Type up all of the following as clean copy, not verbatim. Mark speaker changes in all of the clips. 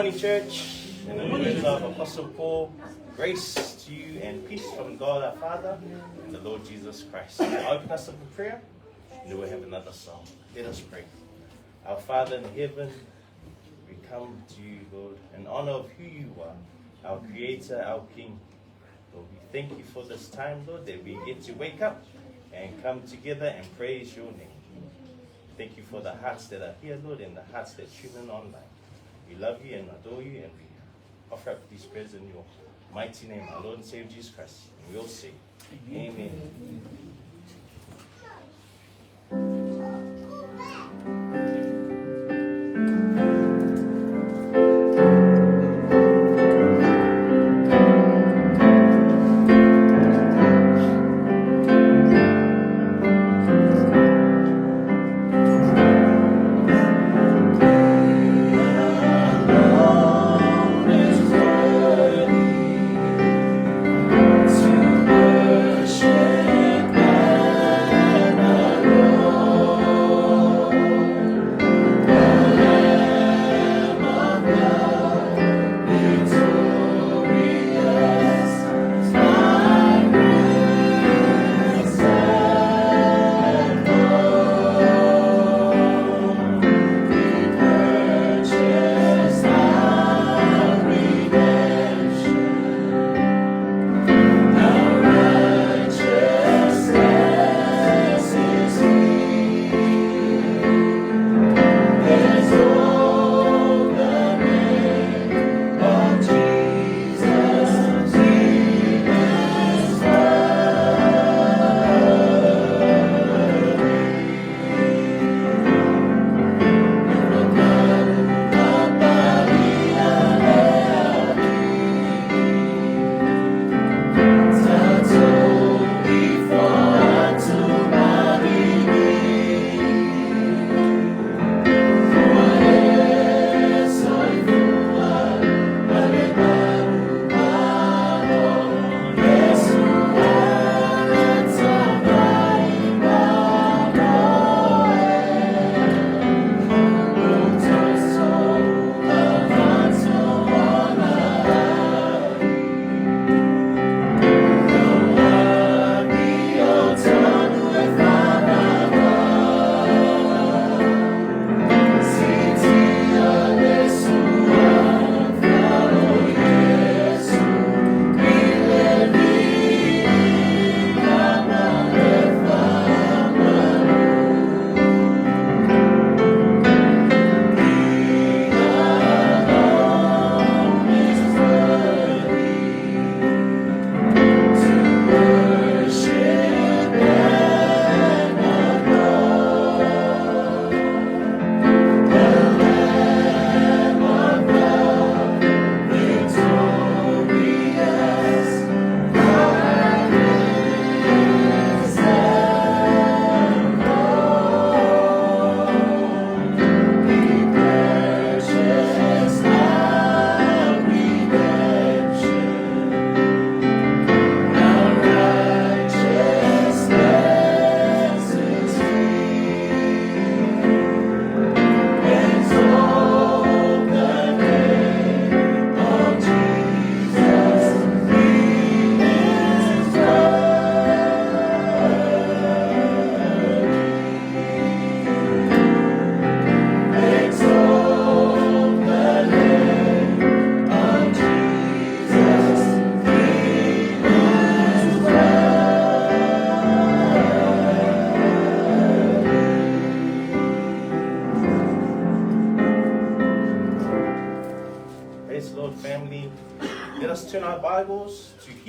Speaker 1: morning, church. In the words of Apostle Paul, grace to you and peace from God our Father and the Lord Jesus Christ. I'll open us up in prayer, and then we'll have another song. Let us pray. Our Father in heaven, we come to you, Lord, in honor of who you are, our Creator, our King. Lord, we thank you for this time, Lord, that we get to wake up and come together and praise your name. Thank you for the hearts that are here, Lord, and the hearts that tune in online. We love you and adore you, and we offer up these prayers in your mighty name, our Lord and Savior Jesus Christ. And we all say, Amen.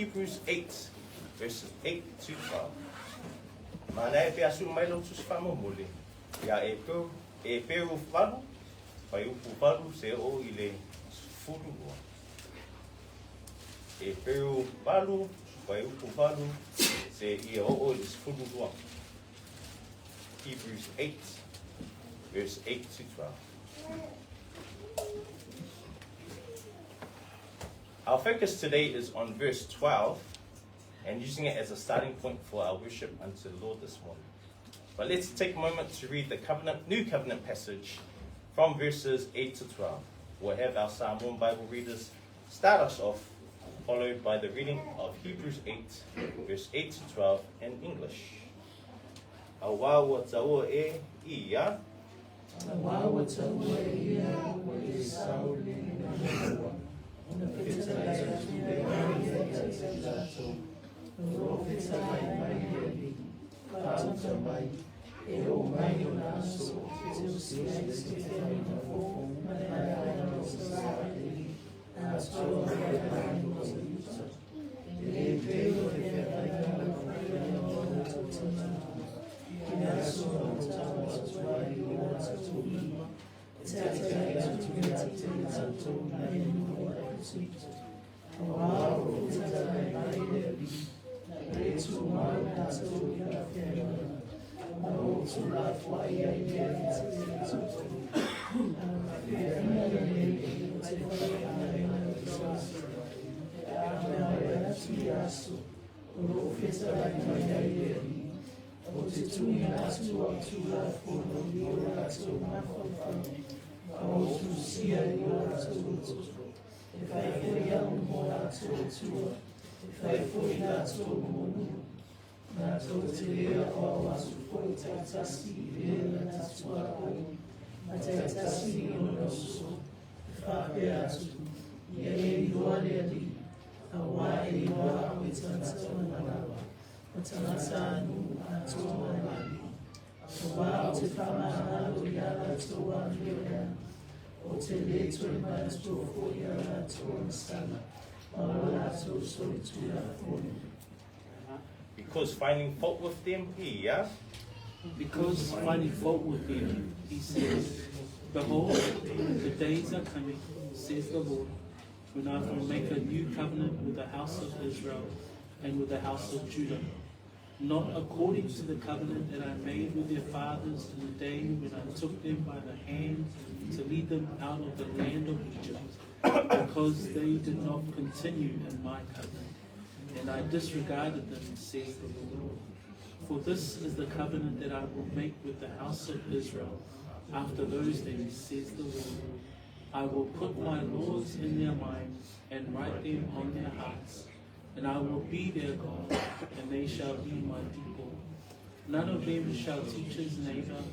Speaker 1: Hebrews 8, verses 8 to 12. Mana pe asu mai lo tus famo mole. Ya e peru falu, pai upu falu se o ile fulu. E peru falu, pai upu falu se I o ile fulu. Hebrews 8, verse 8 to 12. Our focus today is on verse 12 and using it as a starting point for our worship unto the Lord this morning. But let's take a moment to read the new covenant passage from verses 8 to 12. We'll have our Samoan Bible readers start us off, followed by the reading of Hebrews 8, verse 8 to 12 in English. Awa wa taua e ia.
Speaker 2: Awa wa taua e ia wa e sau le na ona pita lai atu le mai e te tato. Ro pita lai mai e li. Pauta mai. E o mai o na so. Te o si ai se te na fofo. Mai ai no sa e. A toa e mai o te uta. E peo e mai o na fofo. Ina so o tawa tuai o tatulima. Te atai atu e te tato na e nua e tuita. Awa o te tai mai e li. E tu mau tato i a whenua. O tu la whai e te tuto. A whenua e te whai a te sasa. E a mea e atu i aso. O whita lai mai e li. O te tui atu o tu la whono i o atu mawhawha. O tu sia i o atu utu. E whai fwoi au mo atu utua. E whai fwoi atu o monu. Nā tau te lea o au atu fwoi te atasi i rea tatu a o. Ma te atasi i o noso. E whape atu. Ia e i roa lea li. A wā e i roa au i tangata manawa. O tangata anu a toa mali. O wā o te whamahalo i ala toa mea. O te leto i mai tōwho i ala toa sana. O ala tō soi tui a whono.
Speaker 1: Because finding fault with them, ia.
Speaker 3: Because finding fault with them, he says, Behold, the days are coming, says the Lord, when I will make a new covenant with the house of Israel and with the house of Judah, not according to the covenant that I made with their fathers in the day when I took them by the hand to lead them out of the land of Egypt, because they did not continue in my covenant, and I disregarded them, says the Lord. For this is the covenant that I will make with the house of Israel after those days, says the Lord. I will put my laws in their minds and write them on their hearts, and I will be their God, and they shall be my people. None of them shall teach his neighbor,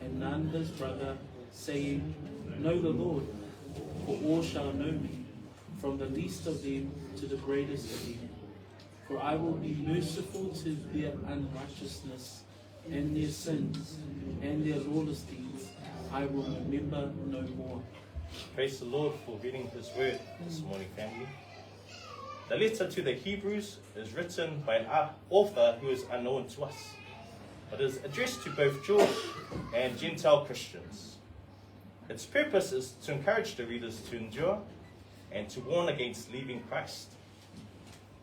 Speaker 3: and none his brother, saying, Know the Lord, for all shall know me, from the least of them to the greatest of them. For I will be merciful to their unrighteousness, and their sins, and their lawless deeds I will remember no more.
Speaker 1: Praise the Lord for reading His word this morning, family. The letter to the Hebrews is written by an author who is unknown to us, but is addressed to both Jewish and Gentile Christians. Its purpose is to encourage the readers to endure and to warn against leaving Christ.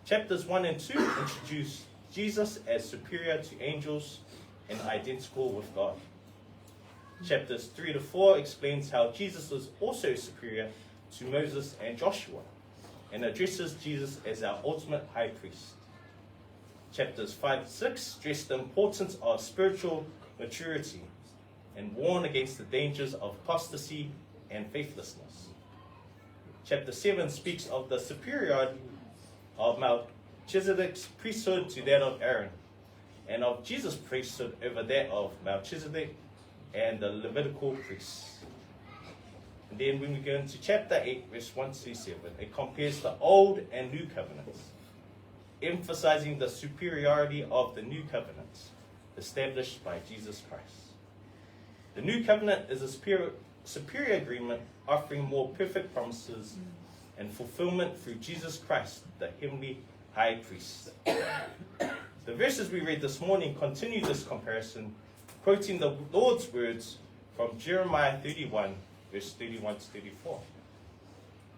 Speaker 1: Chapters 1 and 2 introduce Jesus as superior to angels and identical with God. Chapters 3 to 4 explains how Jesus was also superior to Moses and Joshua, and addresses Jesus as our ultimate high priest. Chapters 5 to 6 stress the importance of spiritual maturity and warn against the dangers of apostasy and faithlessness. Chapter 7 speaks of the superiority of Melchizedek's priesthood to that of Aaron, and of Jesus' priesthood over that of Melchizedek and the Levitical priests. And then when we go into chapter 8, verse 1 to 7, it compares the Old and New Covenants, emphasizing the superiority of the New Covenant established by Jesus Christ. The New Covenant is a superior agreement offering more perfect promises and fulfillment through Jesus Christ, the heavenly high priest. The verses we read this morning continue this comparison, quoting the Lord's words from Jeremiah 31, verse 31 to 34.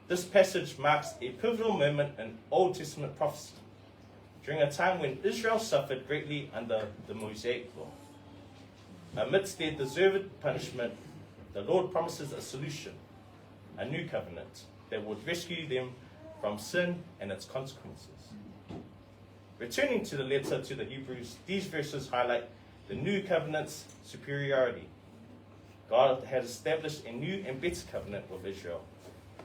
Speaker 1: This passage marks a pivotal moment in Old Testament prophecy, during a time when Israel suffered greatly under the Mosaic law. Amidst their deserved punishment, the Lord promises a solution, a new covenant that would rescue them from sin and its consequences. Returning to the letter to the Hebrews, these verses highlight the new covenant's superiority. God had established a new and better covenant with Israel,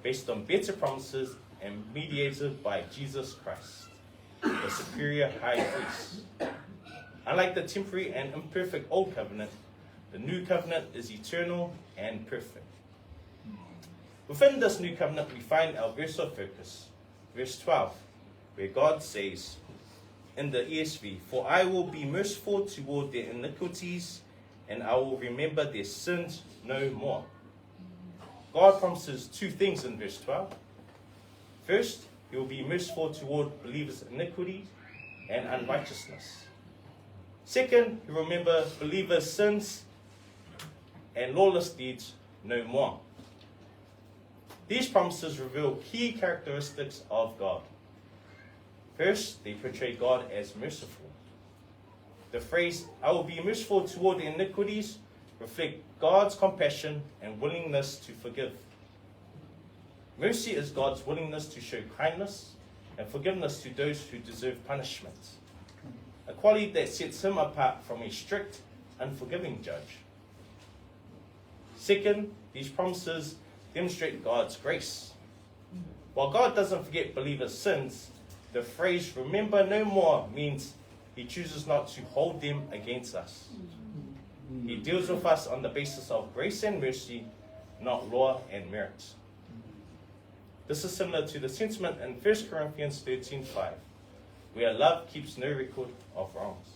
Speaker 1: based on better promises and mediated by Jesus Christ, the superior high priest. Unlike the temporary and imperfect Old Covenant, the New Covenant is eternal and perfect. Within this New Covenant, we find our verse of focus, verse 12, where God says, in the ESV, "For I will be merciful toward their iniquities, and I will remember their sins no more." God promises two things in verse 12. First, he will be merciful toward believers' iniquity and unrighteousness. Second, he will remember believers' sins and lawless deeds no more. These promises reveal key characteristics of God. First, they portray God as merciful. The phrase, "I will be merciful toward the iniquities," reflect God's compassion and willingness to forgive. Mercy is God's willingness to show kindness and forgiveness to those who deserve punishment, a quality that sets him apart from a strict, unforgiving judge. Second, these promises demonstrate God's grace. While God doesn't forget believers' sins, the phrase "remember no more" means he chooses not to hold them against us. He deals with us on the basis of grace and mercy, not law and merit. This is similar to the sentiment in 1 Corinthians 13:5, where love keeps no record of wrongs.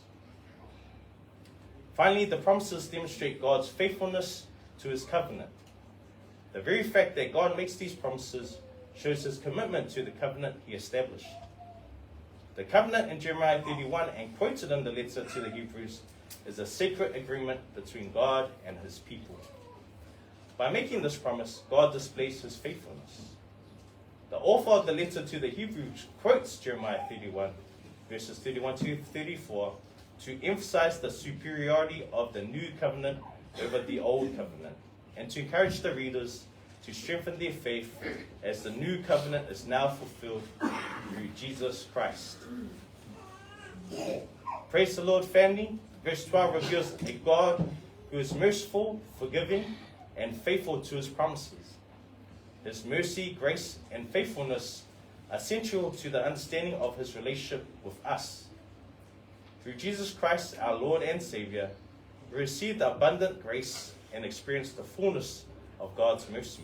Speaker 1: Finally, the promises demonstrate God's faithfulness to his covenant. The very fact that God makes these promises shows his commitment to the covenant he established. The covenant in Jeremiah 31 and quoted in the letter to the Hebrews is a sacred agreement between God and his people. By making this promise, God displays his faithfulness. The author of the letter to the Hebrews quotes Jeremiah 31, verses 31 to 34, to emphasize the superiority of the new covenant over the old covenant, and to encourage the readers to strengthen their faith as the new covenant is now fulfilled through Jesus Christ. Praise the Lord, family. Verse 12 reveals a God who is merciful, forgiving, and faithful to his promises. His mercy, grace, and faithfulness are central to the understanding of his relationship with us. Through Jesus Christ, our Lord and Savior, we received abundant grace and experienced the fullness of God's mercy.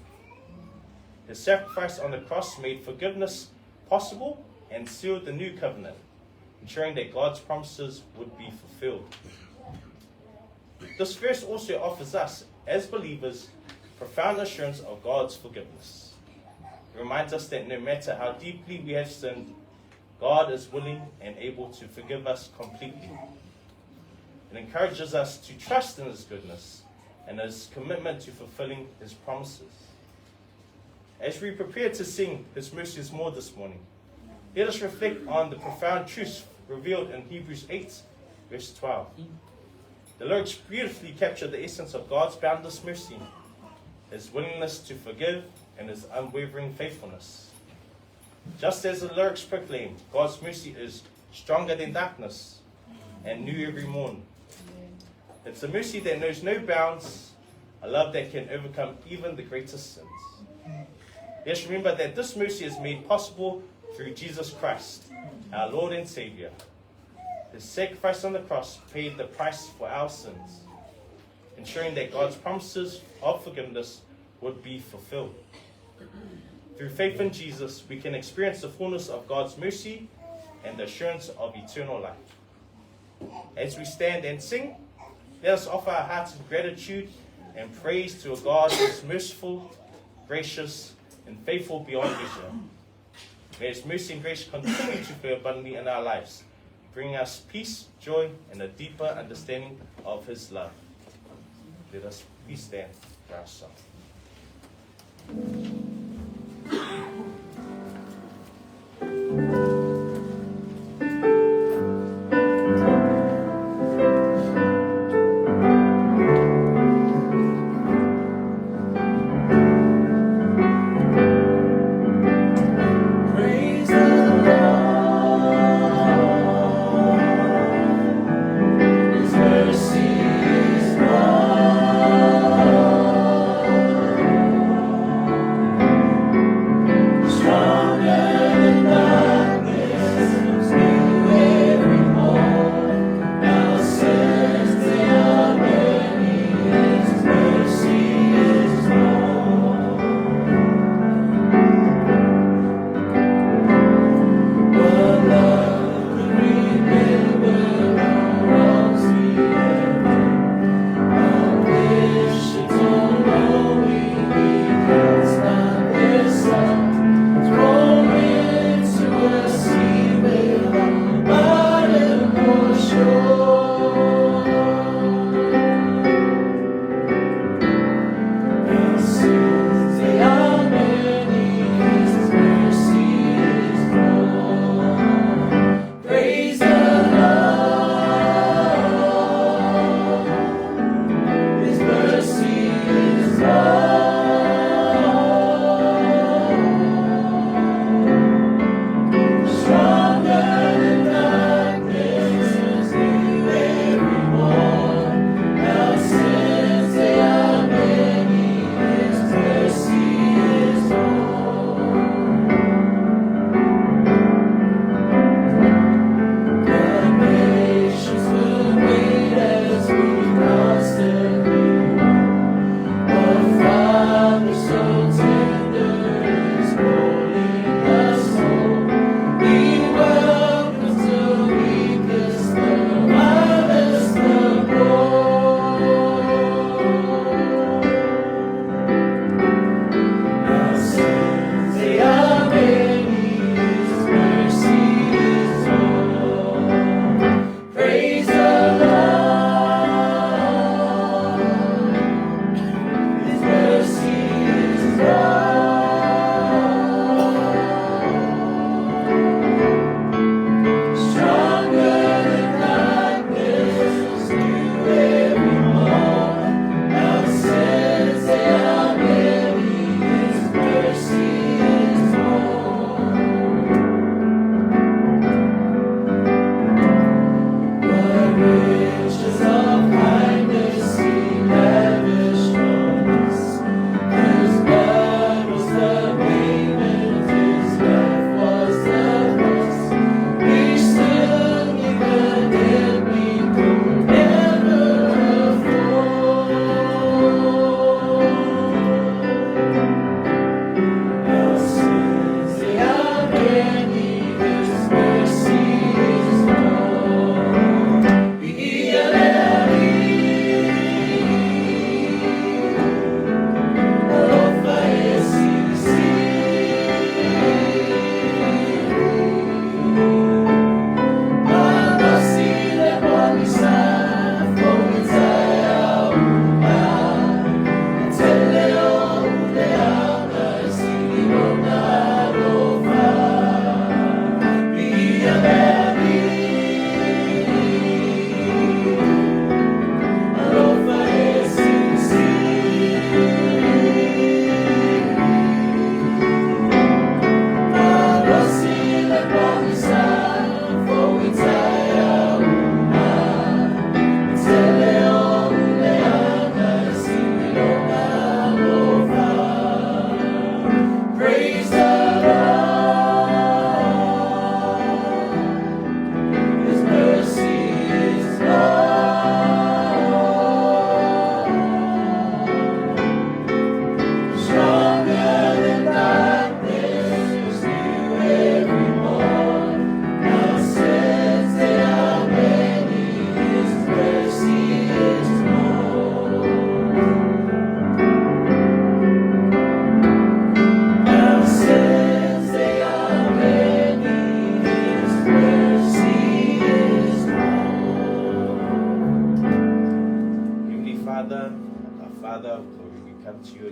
Speaker 1: His sacrifice on the cross made forgiveness possible and sealed the new covenant, ensuring that God's promises would be fulfilled. This verse also offers us, as believers, profound assurance of God's forgiveness. It reminds us that no matter how deeply we have sinned, God is willing and able to forgive us completely. It encourages us to trust in his goodness and his commitment to fulfilling his promises. As we prepare to sing His Mercies More this morning, let us reflect on the profound truths revealed in Hebrews 8, verse 12. The lyrics beautifully capture the essence of God's boundless mercy, his willingness to forgive, and his unwavering faithfulness. Just as the lyrics proclaim, God's mercy is stronger than darkness and new every morn. It's a mercy that knows no bounds, a love that can overcome even the greatest sins. Let's remember that this mercy is made possible through Jesus Christ, our Lord and Savior. His sacrifice on the cross paid the price for our sins, ensuring that God's promises of forgiveness would be fulfilled. Through faith in Jesus, we can experience the fullness of God's mercy and the assurance of eternal life. As we stand and sing, let us offer our hearts of gratitude and praise to a God who is merciful, gracious, and faithful beyond measure. May his mercy and grace continue to flow abundantly in our lives, bringing us peace, joy, and a deeper understanding of his love. Let us please stand for our song.
Speaker 2: His mercy is more.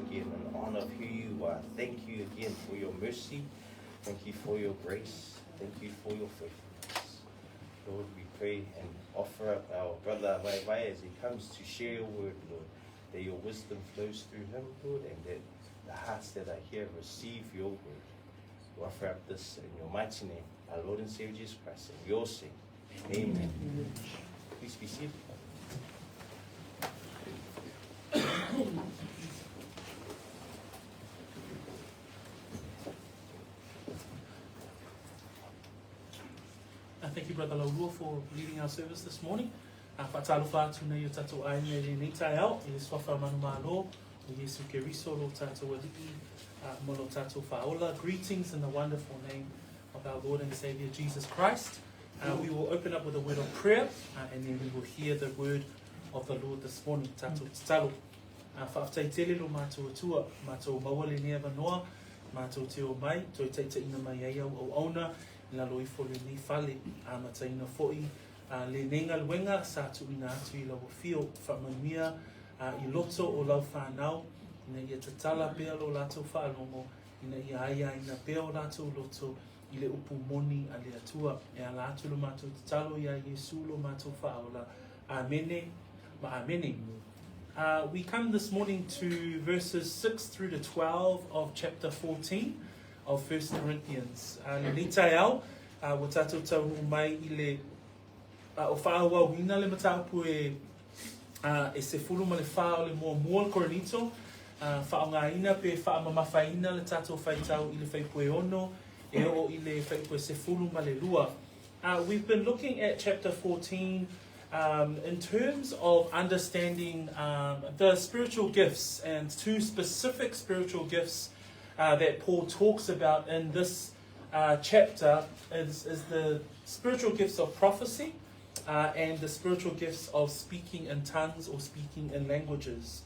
Speaker 1: again in honor of who you are. Thank you again for your mercy. Thank you for your grace. Thank you for your faithfulness. Lord, we pray and offer up our brother Vai as he comes to share your word, Lord, that your wisdom flows through him, Lord, and that the hearts that are here receive your word. We offer up this in your mighty name, our Lord and Savior Jesus Christ, in your sake. Amen. Please be seated.
Speaker 3: Thank you, Brother Laulua, for leading our service this morning. Whatalu whātu nei o tātou ai nei le nei tai au, I le swafa manu mālo, o Yesu Keriso lo tātou aliki, mo lo tātou whaola. Greetings in the wonderful name of our Lord and Saviour Jesus Christ. We will open up with a word of prayer, and then we will hear the word of the Lord this morning. Tātou talo. Whaafitai tele lo mātou atua, mātou mawale nea wanoa, mātou te o mai, toi teita ina mai ai au au auna, la loi fo le ni fale a mataina fo'i le nenga luenga sa tu ina atu I lau fio whamamia I loto o lau whanau ina ia tatala pea lo lato whaalongo ina ia aia ina pea o lato loto I le upu moni a le atua e a lato lo mato tatalo ia Yesu lo mato whaola amene ma amene. We come this morning to verses 6 through to 12 of chapter 14 of 1 Corinthians. Le nitai au, wa tātou tau mai I le o whaawa wina le mataupu e se fulu ma le whao le mua Korinito, whao ngā ina pe wha mamawhaina le tātou whaitau I le whaipue ono, e o I le whaipue se fulu ma le lua. We've been looking at chapter 14 in terms of understanding the spiritual gifts and two specific spiritual gifts that Paul talks about in this chapter is the spiritual gifts of prophecy and the spiritual gifts of speaking in tongues or speaking in languages.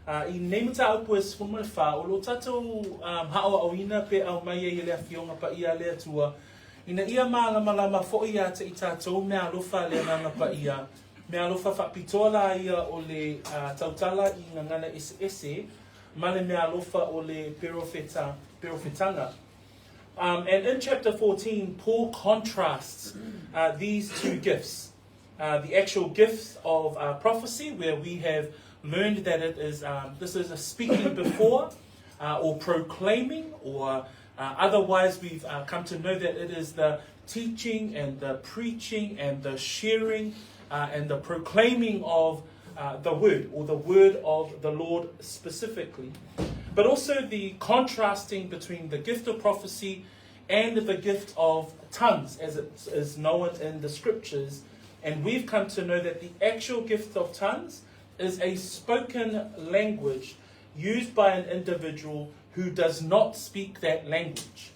Speaker 3: I nei mata au pues fuma fa o lo tatou hao au ina pe au mai e le afionga pa ia le atua ina ia malama fo ia te I tatou me alofa le nanga pa ia me alofa whapitola ia o le tautala I ngangana ese male me alofa o le perofetanga. And in chapter 14, Paul contrasts these two gifts. The actual gift of prophecy, where we have learned that it is this is a speaking before or proclaiming, or otherwise we've come to know that it is the teaching and the preaching and the sharing and the proclaiming of the word, or the word of the Lord specifically. But also the contrasting between the gift of prophecy and the gift of tongues, as it is known in the scriptures. And we've come to know that the actual gift of tongues is a spoken language used by an individual who does not speak that language.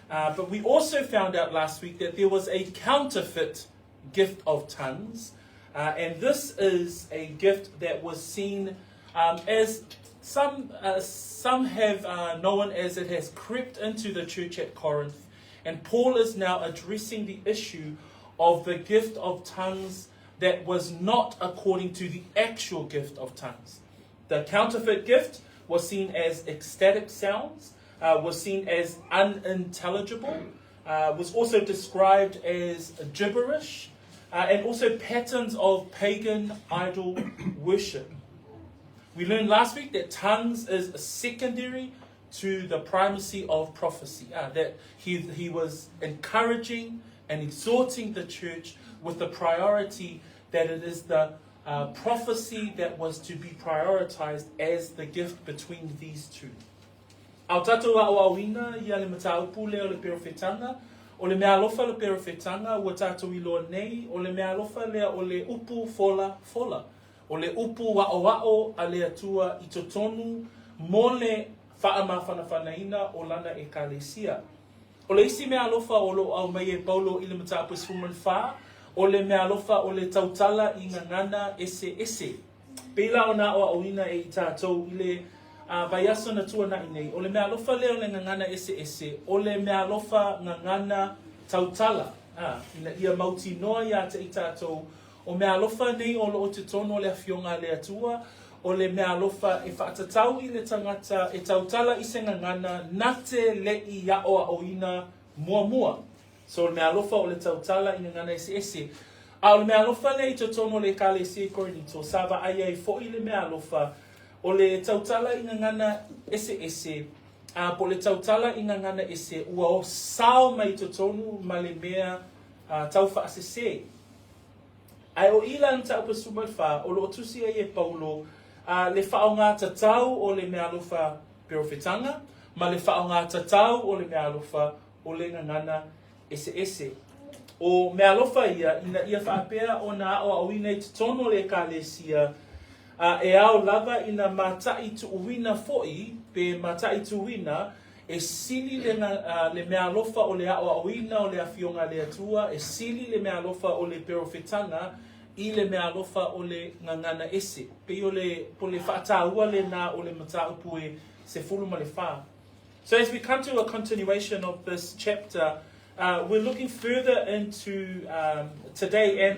Speaker 3: But we also found out last week that there was a counterfeit gift of tongues. And this is a gift that was seen as some have known as it has crept into the church at Corinth. And Paul is now addressing the issue of the gift of tongues that was not according to the actual gift of tongues. The counterfeit gift was seen as ecstatic sounds, was seen as unintelligible, was also described as gibberish, and also patterns of pagan idol worship. We learned last week that tongues is secondary to the primacy of prophecy, that he was encouraging and exhorting the church with the priority that it is the prophecy that was to be prioritized as the gift between these two. Au tatou awawina ia le mataupu leo le perofetanga, o le mea alofa le perofetanga ua tatou iloa nei, o le mea alofa lea o le upu fola, o le upu wao a le atua I totonu mo le whaamawhanawhanaina o lana e kalesia. O le isi mea alofa o lo au mai e paulo I le mataupu suman wha, o le mea alofa o le tautala I ngangana ese. Pela o na o auina e I tātou I le vaiaso na tua na inei. O le mea alofa leo le ngangana ese. O le mea alofa ngangana tautala. Ina ia mauti noa ia te I tātou. O mea alofa nei o lo o te tono le afionga le atua. o le mea alofa e whaatatau i le tangata e tautala i se ngangana na te lei ia o ina mua. So le mea alofa o le tautala i ngangana ese. A le mea alofa le i totono le ka le se korinito. Sava aia i fo i le mea alofa o le tautala i ngangana ese. Po le tautala i ngangana ese ua o sao mai totonu ma le mea tau whaasese. Ai o ila nta upa sumalfa o lo tusi e Paulo le whaonga tatau o le mea alofa perofetanga, ma le whaonga tatau o le mea alofa o le ngangana ese. O mea alofa ia whaapea o na o awina i tutono le ka le sia e ao lava ina matai tu uwina foi, pe matai tu uwina e sili le mea alofa o le ao awina o le awhionga le atua, e sili le mea alofa o le perofetanga, i le mea alofa o le ngangana ese. Pe po le whaataua le na o le mataupu e se fulu ma le wha. So as we come to a continuation of this chapter, we're looking further into today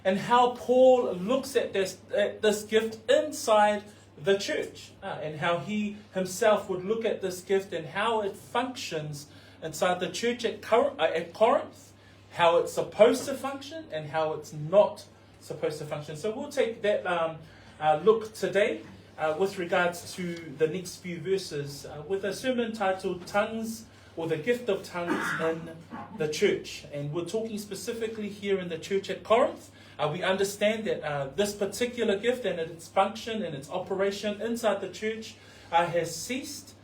Speaker 3: and how Paul looks at this gift inside the church, and how he himself would look at this gift and how it functions inside the church at Corinth, how it's supposed to function and how it's not supposed to function. So we'll take that look today with regards to the next few verses with a sermon titled Tongues, or the Gift of Tongues in the Church. And we're talking specifically here in the church at Corinth. We understand that this particular gift and its function and its operation inside the church has ceased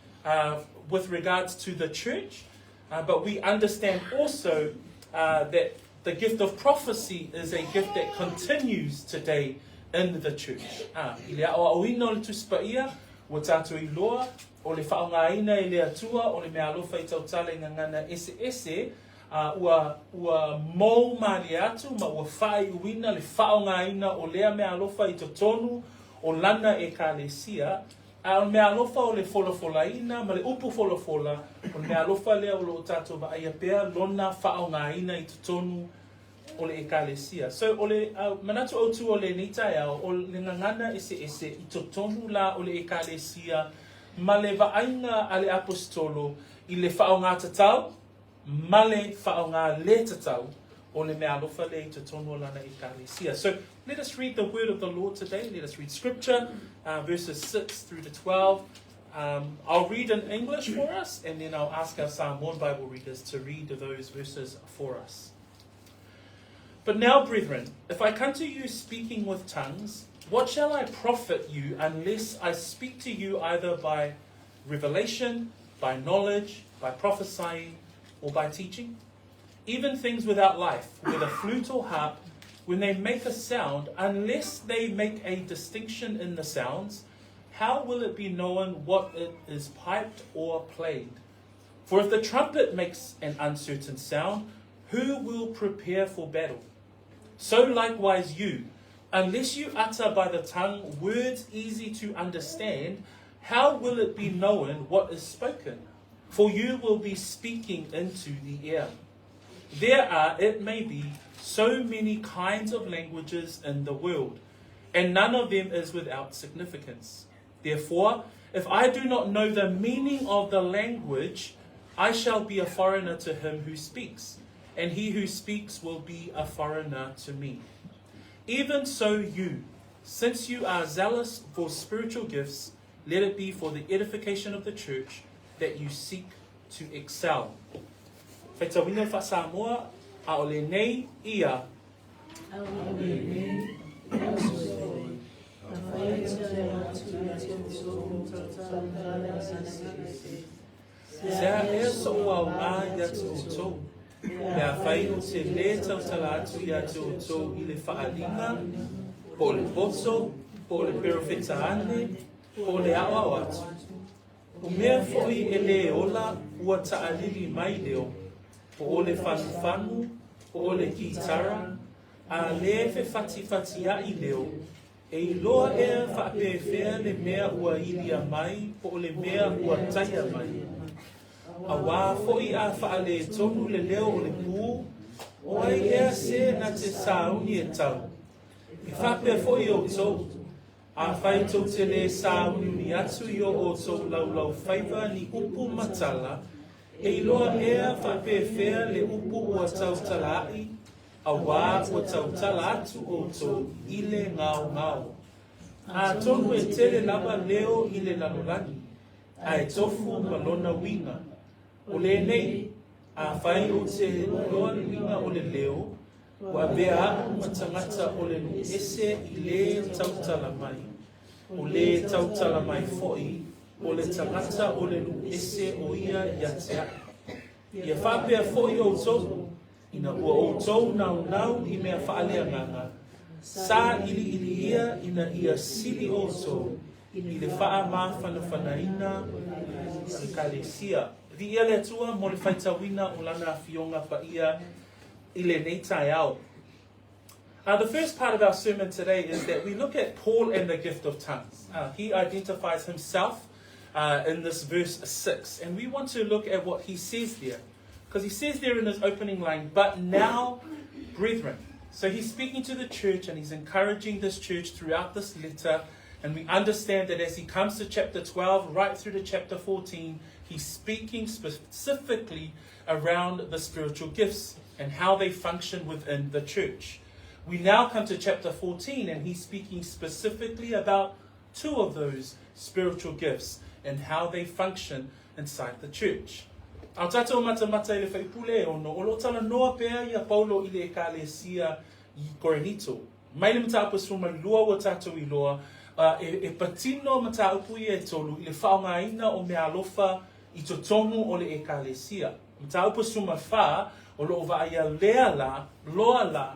Speaker 3: with regards to the church. But we understand also that the gift of prophecy is a gift that continues today in the church. O le whaongaina i le atua, o le mea alofa i tautala i ngangana ese, ua mou maali atu, ma ua whai uina le whaongaina o lea mea alofa i totonu, o lana e ka le sia, o le mea alofa o le folafolaina, ma le upu folafola, o le mea alofa lea o lo tato ba aia pea, lona whaongaina i totonu, o le e ka le sia. So o le manatu o tu o le nita ea, o le ngangana ese, i totonu la o le e ka le sia, ma le vaainga ale apostolo I le whaonga tatau, ma le whaonga le tatau, o le mea alofa le I te tono lana I kālesia. So let us read the word of the Lord today. Let us read scripture, verses 6 through to 12. I'll read in English for us, and then I'll ask our Samoan Bible readers to read those verses for us. But now, brethren, if I come to you speaking with tongues, what shall I profit you unless I speak to you either by revelation, by knowledge, by prophesying, or by teaching? Even things without life, whether flute or harp, when they make a sound, unless they make a distinction in the sounds, how will it be known what it is piped or played? For if the trumpet makes an uncertain sound, who will prepare for battle? So likewise you, unless you utter by the tongue words easy to understand, how will it be known what is spoken? For you will be speaking into the air. There are, it may be, so many kinds of languages in the world, and none of them is without significance. Therefore, if I do not know the meaning of the language, I shall be a foreigner to him who speaks, and he who speaks will be a foreigner to me. Even so you, since you are zealous for spiritual gifts, let it be for the edification of the church that you seek to excel. Whaitawina wha Samoa, a ole nei ia. Sea e so au ngā ia tu tō. Mea whai o se le tautala atu ia tu tō I le whaalinga, po le poso, po le perofeta ane, po le awa atu. O mea foi e le ola ua taalili mai leo, po o le whanu, po o le kitara, a le fe fati ai leo, e loa ea whaapewhea le mea ua ilia mai, po o le mea ua taia mai. A wā foi a whaale tonu le leo o le pū, o ai ea se na te sauni e tau. I whapea foi o tau, A whai tau te le sā uni atu i o tau lau whaiva ni upu matala, e iloa ea whapewhea le upu ua tau talai, a wā ua tau tala atu o tau i le ngau. A tonu e tele lava leo i le lalolani, a e tofu malona winga. O le nei, a whai o te loa winga o le leo, wa bea matangata o le ese i le tautala mai. O le tautala mai foi, o le tangata o le ese o ia iatea. Ia whapea foi o tau, ina ua o tau nau i mea whaalea nganga. Sā ili ia ina ia sili o tau, i le wha ma whanawhanaina i kalesia. Vi ia le atua mo le whaitawina o lana fionga pa ia i le nei tai au. The first part of our sermon today is that we look at Paul and the gift of tongues. He identifies himself in this verse 6, and we want to look at what he says there. Because he says there in his opening line, but now, brethren. So he's speaking to the church and he's encouraging this church throughout this letter. And we understand that as he comes to chapter 12, right through to chapter 14, he's speaking specifically around the spiritual gifts and how they function within the church. We now come to chapter 14 and he's speaking specifically about two of those spiritual gifts and how they function inside the church. Au tātou mata i le whaipule o no olo tala noa pēr ia Paulo i le ekalesia i Korinito. Mai le mata upu suma lua wa tātou i loa, e patino mata upu i e tolu i le whaongaina o mea alofa i to tonu o le ekalesia. Mata upu suma wha o lo ova ia lea la, loa la,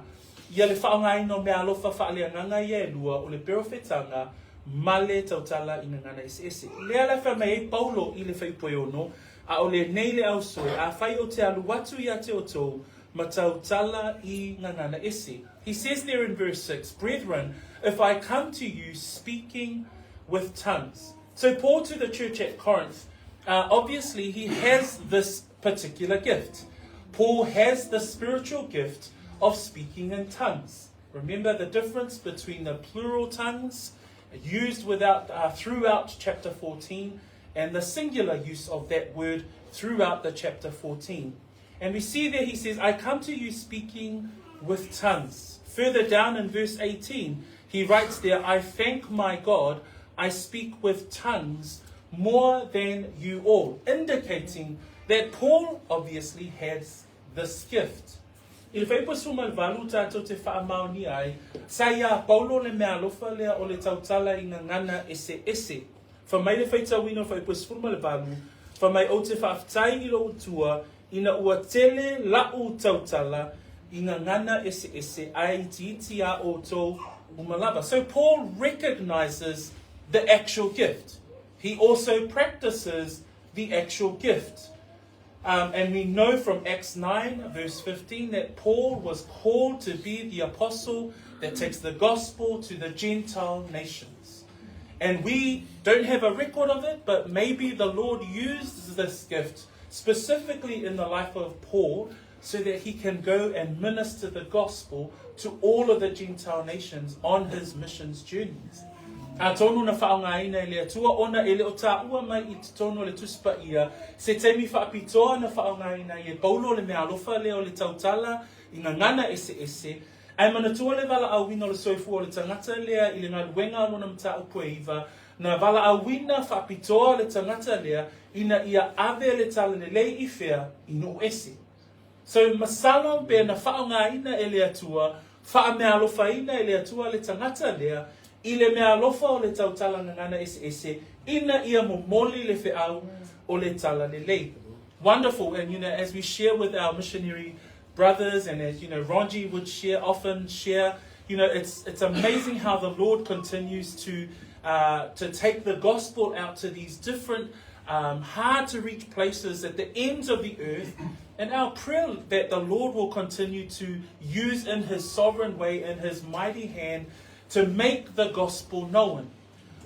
Speaker 3: ia le whaongaina o mea alofa whaalea nganga i e lua o le perofetanga male tautala i ngana ese. Lea la wha mei Paulo i le whaipue ono, a o le nei le au soe, a whai o te alu watu i a te o tō, ma tautala I ngana ese. He says there in verse 6, brethren, if I come to you speaking with tongues. So Paul to the church at Corinth, obviously he has this particular gift. Paul has the spiritual gift of speaking in tongues. Remember the difference between the plural tongues used throughout chapter 14 and the singular use of that word throughout the chapter 14. And we see there he says, I come to you speaking with tongues. Further down in verse 18, he writes there, I thank my God, I speak with tongues more than you all, indicating that Paul obviously has this gift. Il fai po suma valu tātou te whaamau ni ai, sa ia Paulo le mea alofa lea o le tautala I ngana ese. Fa mai le whaita wino fai po suma le valu, fa mai o te whaaftai I lo utua, ina ua tele lau tautala, I ngana ese ai titia o tō umalava. So Paul recognizes the actual gift. He also practices the actual gift. And we know from Acts 9 verse 15 that Paul was called to be the apostle that takes the gospel to the Gentile nations. And we don't have a record of it, but maybe the Lord used this gift specifically in the life of Paul so that he can go and minister the gospel to all of the Gentile nations on his missions journeys. A tonu na whaongaina le atua ona ele o tā ua mai I te tonu le tuspa ia, se teimi whaapitoa na whaongaina I e Paulo le mea alofa leo le tautala I ngana ese, ai manatua le wala awina le soifu o le tangata lea I le ngaluenga mona mta upue iwa, na wala awina whaapitoa le tangata lea ina ia ave le tala le lei I whea I no ese. So masala pe na whaongaina ele atua, wha mea alofa ina ele atua le tangata lea, I le mea alofa o le tautala ngana ese, ina ia momoli le whiau o le tala le lei. Wonderful, and as we share with our missionary brothers, and as Ronji would often share, it's amazing how the Lord continues to take the gospel out to these different hard to reach places at the ends of the earth. And our prayer that the Lord will continue to use in his sovereign way, in his mighty hand, to make the gospel known.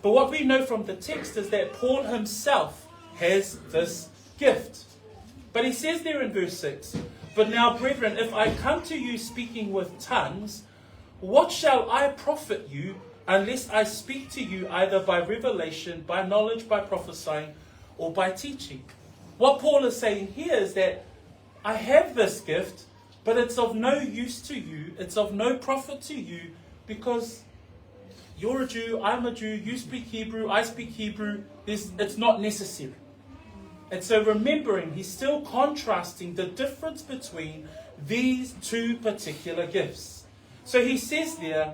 Speaker 3: But what we know from the text is that Paul himself has this gift. But he says there in verse 6, but now, brethren, if I come to you speaking with tongues, what shall I profit you unless I speak to you either by revelation, by knowledge, by prophesying, or by teaching. What Paul is saying here is that I have this gift, but it's of no use to you, it's of no profit to you, because you're a Jew, I'm a Jew, you speak Hebrew, I speak Hebrew, it's not necessary. And so remembering, he's still contrasting the difference between these two particular gifts. So he says there,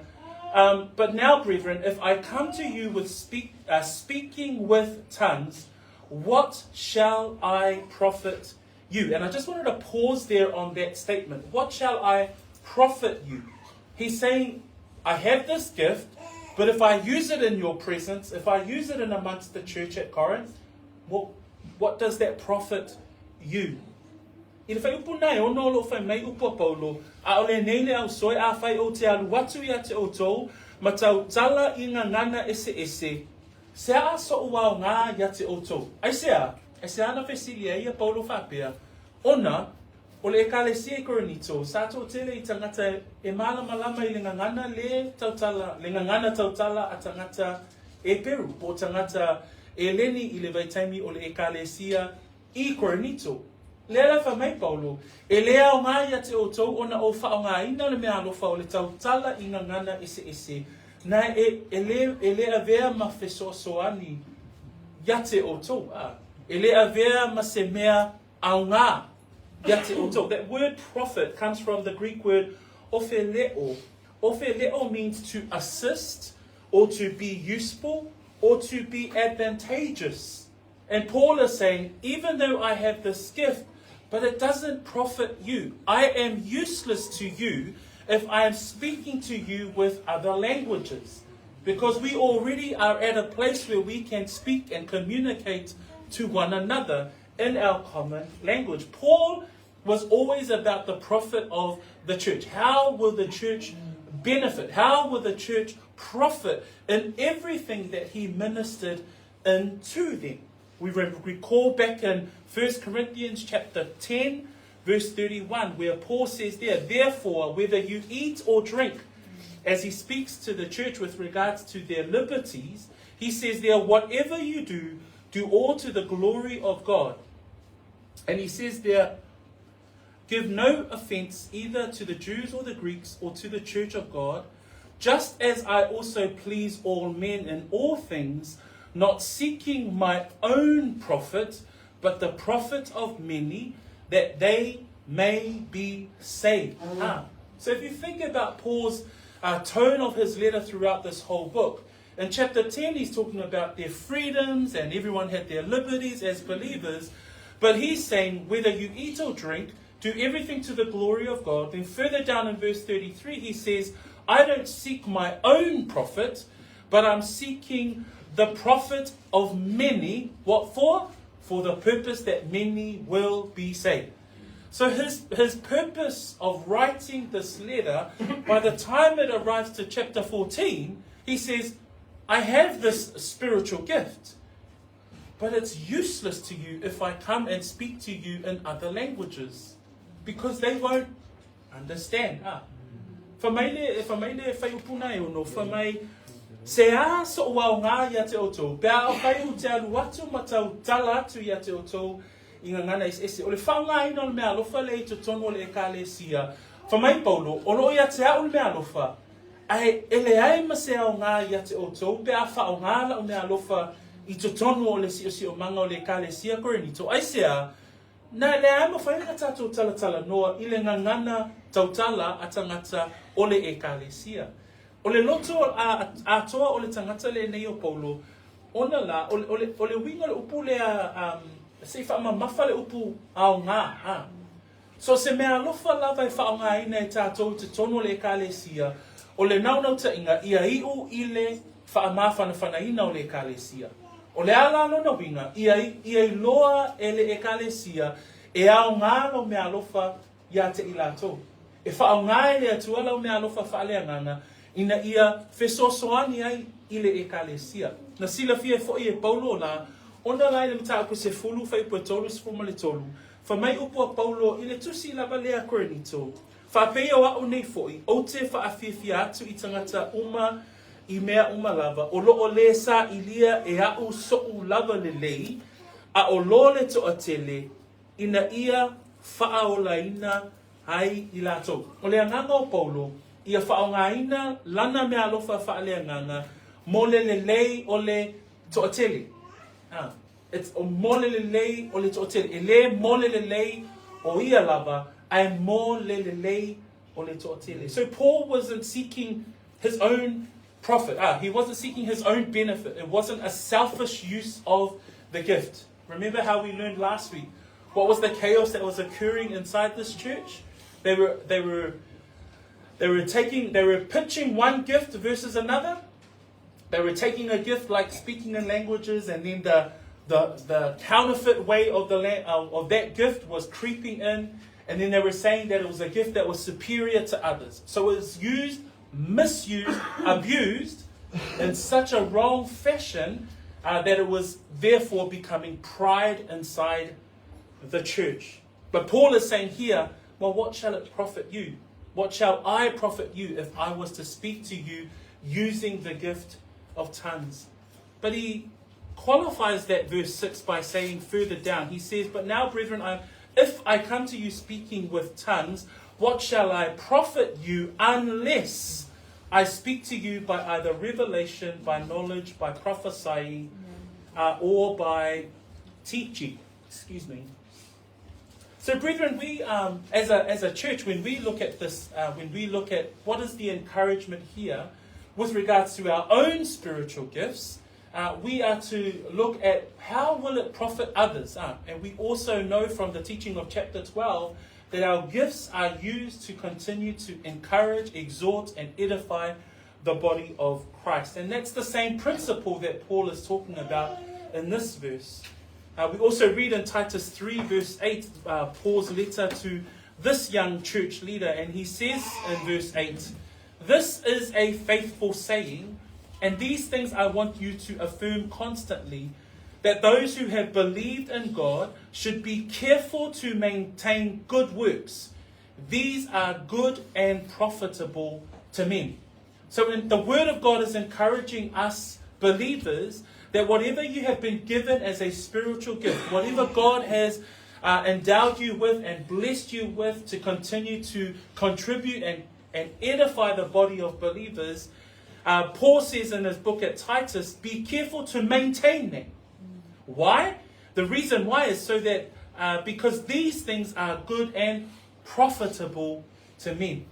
Speaker 3: but now, brethren, if I come to you with speaking with tongues, what shall I profit you? And I just wanted to pause there on that statement. What shall I profit you? He's saying, I have this gift, but if I use it in your presence, if I use it in amongst the church at Corinth, what does that profit you? I whai upu nei ono lo whai mei upu Paulo, a ole nei au soe a whai o te alu watu ia te o tou, ma tau tala i ngā ngana ese, se a so uau ngā ia te o tou. Ai sea ana whesilia ia Paulo whapea, ona, ole e kalesia I Korinito, sa tō tele I tangata e malama I le ngangana le ngangana tautala a tangata e Peru, po tangata e leni I le vaitaimi ole e kalesia I Korinito. Lea wha mai Paulo, e lea o ngā ia te o tau ona o wha o ngā ina le mea alofa o le tautala I ngangana ese, na e lea vea ma whesoasoani ia te o tau. E lea vea ma se mea au ngā. That word profit comes from the Greek word opheleo. Opheleo means to assist, or to be useful, or to be advantageous. And Paul is saying, even though I have this gift, but it doesn't profit you. I am useless to you if I am speaking to you with other languages. Because we already are at a place where we can speak and communicate to one another in our common language. Paul was always about the profit of the church. How will the church benefit? How will the church profit in everything that he ministered into them? We recall back in 1 Corinthians chapter 10, verse 31, where Paul says there, therefore, whether you eat or drink, as he speaks to the church with regards to their liberties, he says there, whatever you do, do all to the glory of God. And he says there, give no offense either to the Jews or the Greeks or to the church of God, just as I also please all men in all things, not seeking my own profit, but the profit of many, that they may be saved. So if you think about Paul's tone of his letter throughout this whole book, in chapter 10 he's talking about their freedoms and everyone had their liberties as believers, but he's saying whether you eat or drink, do everything to the glory of God. Then further down in verse 33 he says, I don't seek my own profit, but I'm seeking the profit of many. What for? For the purpose that many will be saved. So his purpose of writing this letter, by the time it arrives to chapter 14, he says, I have this spiritual gift, but it's useless to you if I come and speak to you in other languages, because they won't understand. Se a so wau ngā ia te oto, pēa o kai u te alu atu matau tala atu ia te oto I ngā ngana ese. O le whao ngā ina o le mea alofa le I to tono o le ekalesia. Whamai Paulo, o lo ia te au le mea alofa, ai ele ai ma se au ngā ia te oto, pēa whao ngā la o mea alofa I to tono o le si o manga o le ekalesia Korinito. Ai sea, na le ai ma whainga tātou tala noa I le ngangana tautala a tangata o le ekalesia. O le loto a toa o le tangata le nei o Paulo, ona la, o le winga le upu le se wha mafa le upu ao ngā. So se mea lofa lava wha ngā ina tātou te tono le ekalesia, o le naunau ta inga, ia iu I le wha mawhana ina o le ekalesia. O le ala no na winga, ia I loa e le ekalesia, e ao ngā no mea lofa ia te ilatou. E wha ngā e le atua lau mea lofa wha le anganga, ina ia whesosoani ai I le ekalesia. Na sila fia foi e Paulo la, ona lai le mta ko se fulu fai po tolu se fuma le tolu. Fa mai upu a Paulo I le tusi lava lea Korinito. Fa peo a o nei foi, o te fa afifia atu I tangata uma I mea umalava, o lo o le sa ilia e au so'u lava le lei, a o lole to atele, ina ia whaaolaina hai i lātou. O le anganga o Paulo, ia whaongaina lana mea alofa whaaleanganga, mo le lei o le to atele. It's o mo le lei o le to atele. E le mo le lei o ia lava, ai mo le lei o le to atele. So Paul wasn't seeking his own profit. He wasn't seeking his own benefit. It wasn't a selfish use of the gift. Remember how we learned last week? What was the chaos that was occurring inside this church? They were pitching one gift versus another. They were taking a gift like speaking in languages, and then the counterfeit way of that gift was creeping in, and then they were saying that it was a gift that was superior to others. So it was used, misused, abused in such a wrong fashion that it was therefore becoming pride inside the church. But Paul is saying here, well, what shall it profit you? What shall I profit you if I was to speak to you using the gift of tongues? But he qualifies that verse 6 by saying further down, he says, but now, brethren, if I come to you speaking with tongues, what shall I profit you unless I speak to you by either revelation, by knowledge, by prophesying, or by teaching? Excuse me. So, brethren, we as a church, when we look at this, when we look at what is the encouragement here with regards to our own spiritual gifts, we are to look at how will it profit others. And we also know from the teaching of chapter 12 that our gifts are used to continue to encourage, exhort, and edify the body of Christ. And that's the same principle that Paul is talking about in this verse. We also read in Titus 3 verse 8, Paul's letter to this young church leader, and he says in verse 8, this is a faithful saying, and these things I want you to affirm constantly, that those who have believed in God should be careful to maintain good works. These are good and profitable to men. So the Word of God is encouraging us believers that whatever you have been given as a spiritual gift, whatever God has endowed you with and blessed you with to continue to contribute and edify the body of believers, Paul says in his book at Titus, be careful to maintain them. Why? The reason why is so that because these things are good and profitable to men.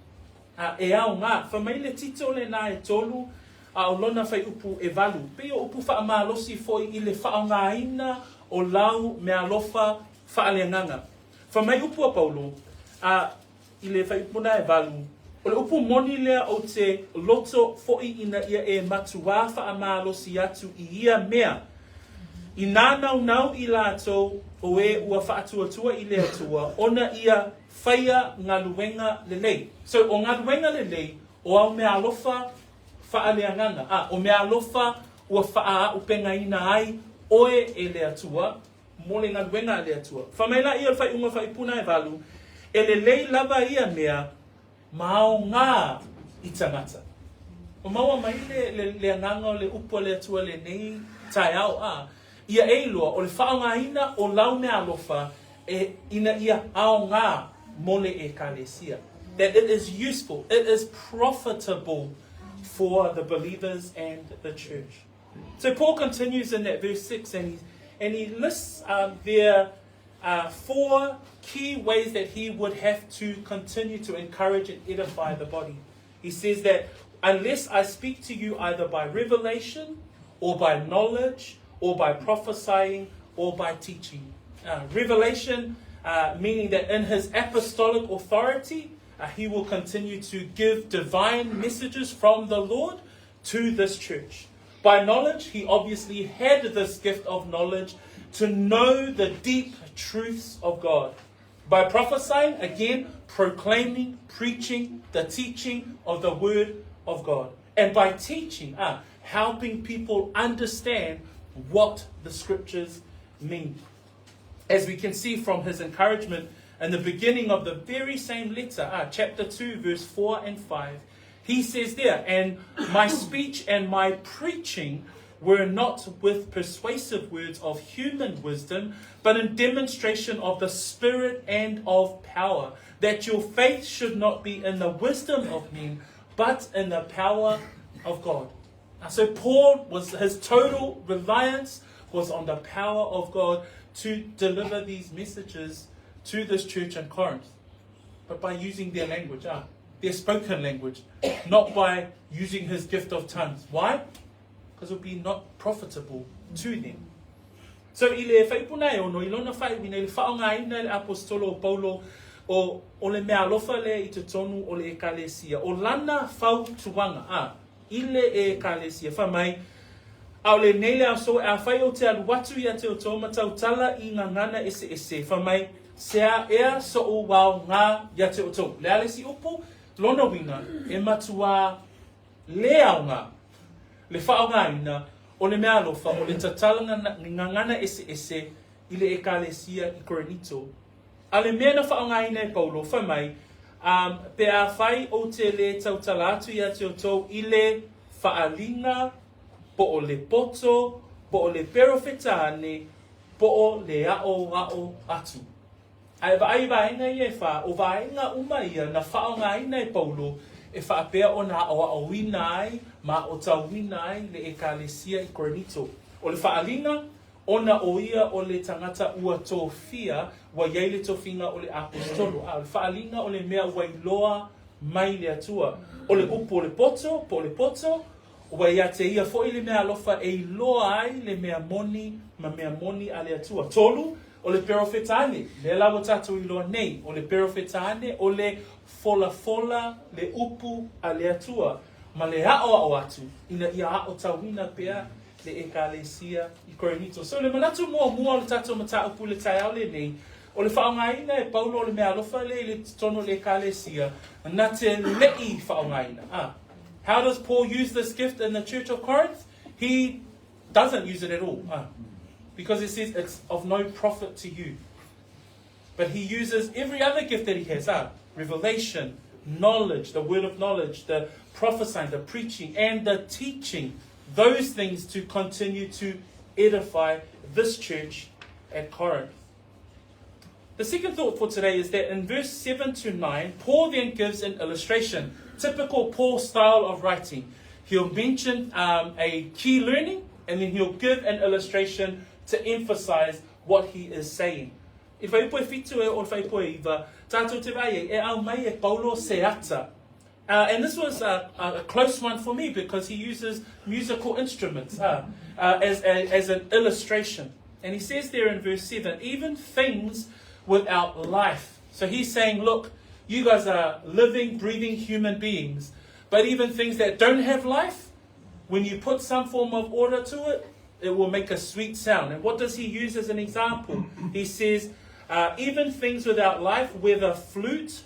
Speaker 3: E au ngā, whamaile tito le nā e tolu, o lona whai upu e walu. Peo upu wha amalosi foi I le wha ngā ina o lau me alofa wha aleanganga. Whamai upu a Paulo, I le whai upu na e walu, o le upu moni lea o te loto foi ina ia e matua wha amalosi atu I ia mea. I nānau nau I lātou o e ua whaatuatua I le atua, ona ia whaia ngā luenga lelei. So o ngā luenga lelei, o au mea alofa whaaleanganga. O mea alofa ua whaa upenga ina ai, oe e le atua, mole ngā luenga le atua. Whamaila ia whai unga whai puna e walu, e lelei lava ia mea, mao ngā I tangata. O maua mai le anganga o le upo le atua le nei tai au ia eiloa o le whaongaina o lau mea alofa e ina ia ao ngā mole e kalesia. That it is useful, it is profitable for the believers and the church. So Paul continues in that verse 6 and he lists there 4 key ways that he would have to continue to encourage and edify the body. He says that unless I speak to you either by revelation or by knowledge or by prophesying, or by teaching. Revelation, meaning that in his apostolic authority, he will continue to give divine messages from the Lord to this church. By knowledge, he obviously had this gift of knowledge to know the deep truths of God. By prophesying, again, proclaiming, preaching, the teaching of the Word of God. And by teaching, helping people understand what the scriptures mean. As we can see from his encouragement in the beginning of the very same letter, chapter 2, verse 4 and 5, He says there, and my speech and my preaching were not with persuasive words of human wisdom, but in demonstration of the Spirit and of power, that your faith should not be in the wisdom of men, but in the power of God. So Paul his total reliance was on the power of God to deliver these messages to this church in Corinth, but by using their language, their spoken language, not by using his gift of tongues. Why? Because it would be not profitable to them. So i le whaipuna e ono, i lona whaiwina, i le whaonga ina le apostolo o Paulo, o le mea alofa le i te tonu o le ekalesia, o lana whau tuanga, i le ekalesia, whamai, au le neile au so a whai o te aluatu i a te o tō matau tala i ngā ngana ese, whamai, sea ea so o wau ngā i a te o tō. Le ale si upo, lona wina, e matua le au ngā, le whaonga ina, o le mea alofa, o le tatalanga ngangana ese, i le ekalesia i Korinito. A le mea na whaonga ina e Paulo, whamai, pe a whai o te le tautalatu i a te o tau, i le whaalinga, po o le poto, po o le perofetane, po o le ao atu. Ai vaenga i e wha, o vaenga uma ia na whaonga ina e Paulo, e whaapea o nā o wina ai, ma o tau wina ai le ekalesia i Korinito. O le whaalinga, ona o ia o le tangata ua tōwhia, wa iei le tōwhinga o le apostolo. O le whaalinga o le mea wailoa mai le atua. O le upo o le poto, po o le poto, wa ia te ia fo i le mea alofa e loa ai le mea moni, ma mea moni a le atua. Tolu, o le perofetane, le lawa tatu i loa nei, o le perofetane, o le fola, le upu a le atua, ma le hao atu, ina ia hao tauhina pea le ekalesia i Korinito. So le manatu mua le tatu mata upu le tai au le nei, o le whaongaina e Paulo o le mea alofa le tono le ekalesia, na te lei whaongaina. How does Paul use this gift in the church of Corinth? He doesn't use it at all. Because it says it's of no profit to you. But he uses every other gift that he has. Revelation, knowledge, the word of knowledge, the prophesying, the preaching, and the teaching. Those things to continue to edify this church at Corinth. The second thought for today is that in verse 7 to 9, Paul then gives an illustration. Typical Paul style of writing. He'll mention a key learning, and then he'll give an illustration to emphasize what he is saying. E whai poe fitu e o whai poe iwa, tātou te vai e au mai e Paulo se ata. And this was a close one for me because he uses musical instruments as an illustration. And he says there in verse 7, even things without life. So he's saying, look, you guys are living, breathing human beings, but even things that don't have life, when you put some form of order to it, it will make a sweet sound. And what does he use as an example? He says, even things without life, whether flute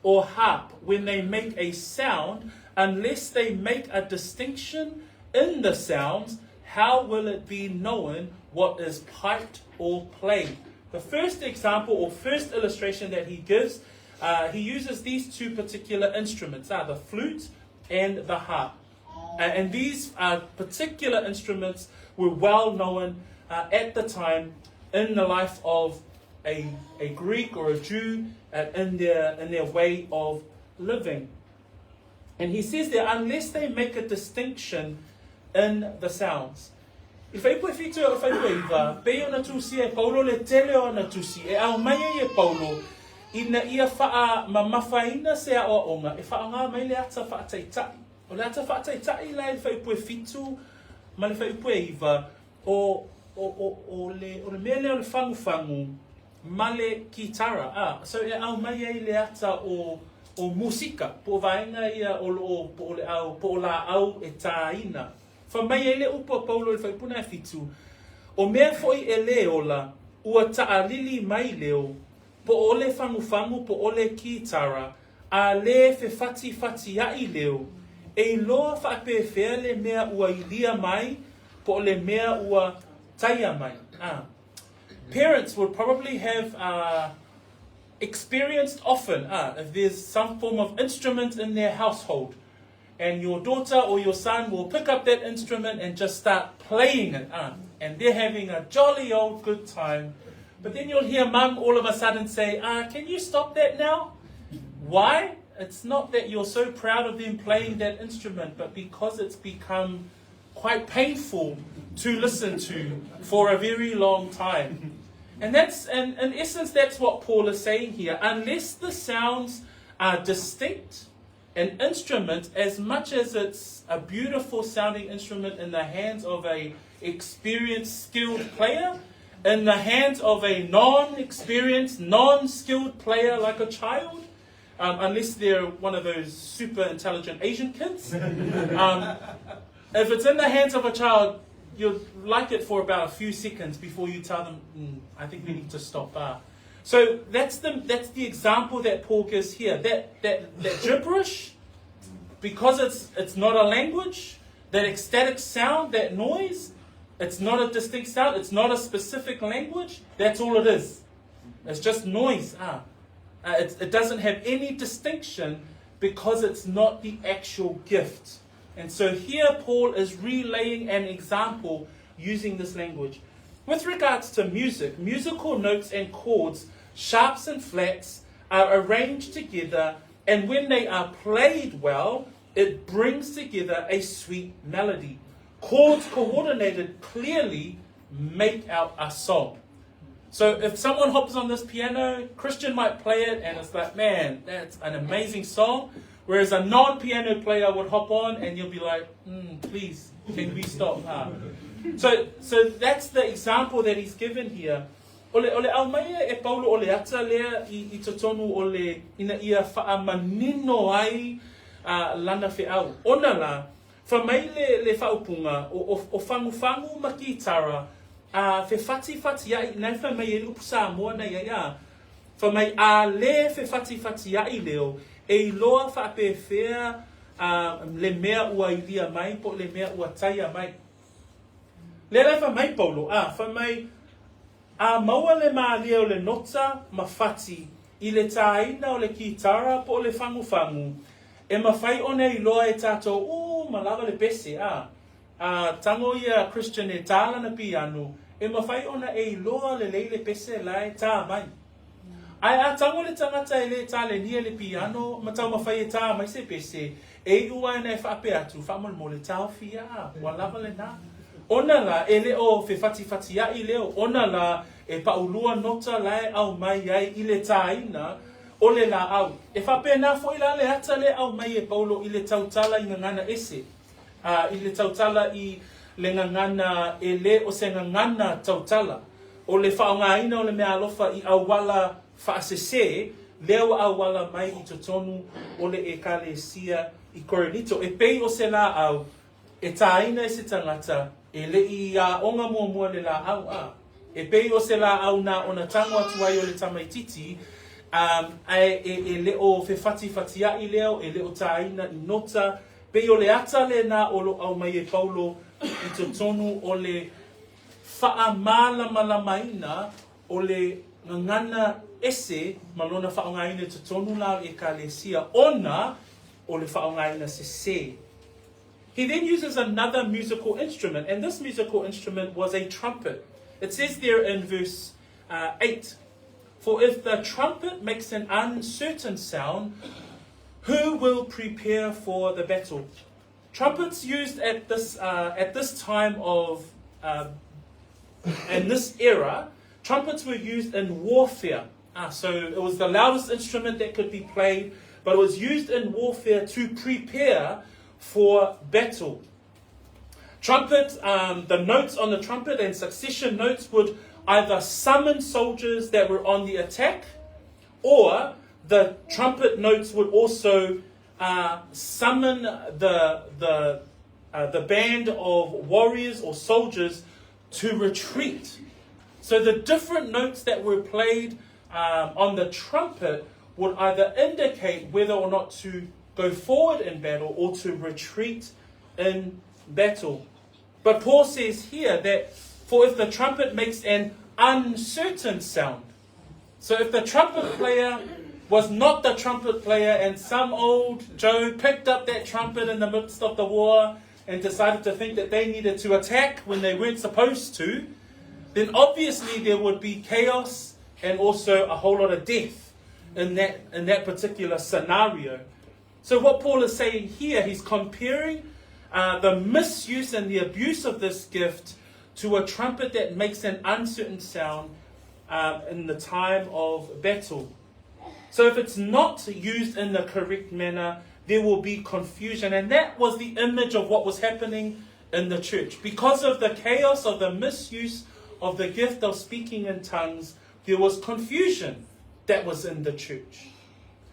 Speaker 3: or harp, when they make a sound, unless they make a distinction in the sounds, how will it be known what is piped or played? The first example or first illustration that he gives, he uses these two particular instruments, the flute and the harp. And these particular instruments were well known at the time in the life of a Greek or a Jew in their way of living. And he says there, unless they make a distinction in the sounds. I whai poe fitu e o whai poe iwa, pe o na tusi e Paulo le tele o na tusi, e au mai e Paulo, ina ia wha mawhaina se a o onga, e wha ngā mai le ata wha taitai. O le ata wha taitai lai whai poe fitu, ma le whai poe iwa, o le mea leo le whangu, ma le kitara. So e au mai e le ata o musika, po vaenga ia po la au e tāina. Fa mai e le upo Paulo le whaipuna e fitu, o mea foi e le ola, ua taarili mai leo, po o le whangu, po o le kitara, a le fe fati ai leo, e loa whaape whea le mea ua ilia mai, po o le mea ua taia mai. Parents would probably have experienced often, if there's some form of instrument in their household, and your daughter or your son will pick up that instrument and just start playing it. And they're having a jolly old good time. But then you'll hear mum all of a sudden say, can you stop that now? Why? It's not that you're so proud of them playing that instrument, but because it's become quite painful to listen to for a very long time. And that's, in essence, that's what Paul is saying here. Unless the sounds are distinct, an instrument, as much as it's a beautiful sounding instrument in the hands of a experienced, skilled player, in the hands of a non-experienced, non-skilled player like a child, unless they're one of those super intelligent Asian kids, if it's in the hands of a child, you'll like it for about a few seconds before you tell them, I think we need to stop. So that's the example that Paul gives here. That gibberish, because it's not a language, that ecstatic sound, that noise, it's not a distinct sound, it's not a specific language, that's all it is. It's just noise. It doesn't have any distinction because it's not the actual gift. And so here Paul is relaying an example using this language. With regards to music, musical notes and chords, sharps and flats, are arranged together, and when they are played well, it brings together a sweet melody. Chords coordinated clearly make out a song. So if someone hops on this piano, Christian might play it and it's like, man, that's an amazing song. Whereas a non-piano player would hop on and you'll be like, please, can we stop? So that's the example that he's given here. Ole au mai e Paulo ole ata lea I totonu ole ina ia whaamanino ai lana whiau. Ona la, whamai le whaupunga o whangu ma ki tara, whe whati ai, nai whamai e lupu Samoan nei ai whamai a le whe whati ai leo, e loa whaapewhea le mea ua ilia mai, po le mea ua taia mai. Le lai whamai Paulo, whamai a maua le maalia o le nota mawhati I le tāina o le kitara po le whangu. E mawhai one I loa e tātou, malawa le pese, tango ia Christian e tāla na piano, e mawhai ona e loa le leile pese lai tā mai. Ai a tango le tangata e le tā le nia le piano, ma tau mawhai e tā mai se pese, e ua e nei whape atu, whamal mo le tāo fia, walawa le nā. Ona la e le o whi whati ai leo, ona la e paulua nota lai au mai ai I le tāina o le la au. E whape nā fo I la le ata le au mai e paulo I le tautala I ngangana ese. I le tautala I le ngangana e le o se ngangana tautala. O le whaongaina o le mea alofa I awala whaasese, leo awala mai I totonu o le e kalesia I Korinito. E pei o se la au, e tāina e se tangata, e le I onga mua le la au E pei o se la au na ona tango atu ai o le tamaititi, e le o whe whati ai leo, e le o tāina I nota, pei o le ata le na o lo au mai e paulo I totonu o le whaamalamaina o le ngangana ese, malona whaongaina totonu lao e ka le sia ona o le whaongaina se se. He then uses another musical instrument, and this musical instrument was a trumpet. It says there in verse 8, for if the trumpet makes an uncertain sound, who will prepare for the battle? Trumpets used at this time of, in this era, trumpets were used in warfare. So it was the loudest instrument that could be played, but it was used in warfare to prepare for battle. Trumpet, the notes on the trumpet and succession notes would either summon soldiers that were on the attack, or the trumpet notes would also summon the band of warriors or soldiers to retreat. So the different notes that were played on the trumpet would either indicate whether or not to go forward in battle or to retreat in battle. But Paul says here that, for if the trumpet makes an uncertain sound, so if the trumpet player was not the trumpet player, and some old Joe picked up that trumpet in the midst of the war and decided to think that they needed to attack when they weren't supposed to, then obviously there would be chaos and also a whole lot of death in that particular scenario. So what Paul is saying here, he's comparing the misuse and the abuse of this gift to a trumpet that makes an uncertain sound in the time of battle. So if it's not used in the correct manner, there will be confusion. And that was the image of what was happening in the church. Because of the chaos of the misuse of the gift of speaking in tongues, there was confusion that was in the church.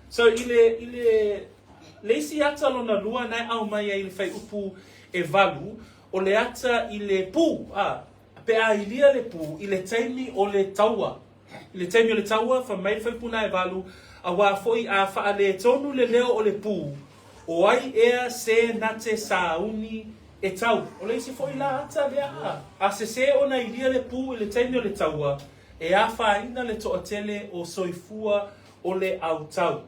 Speaker 3: So leisi ata lona lua nai au mai ai le fai upu e valu, o le ata i le pū, pe a ilia le pū, i le teimi o le taua. I le teimi o le taua, fa mai fai puna e valu, a wā foi a wha le tonu le leo o le pū, o ai ea se nate sauni e tau. O leisi foi la ata lea a se ona ilia le pū, i le teimi o le taua, e a wha ina le toatele o soifua o le au tau.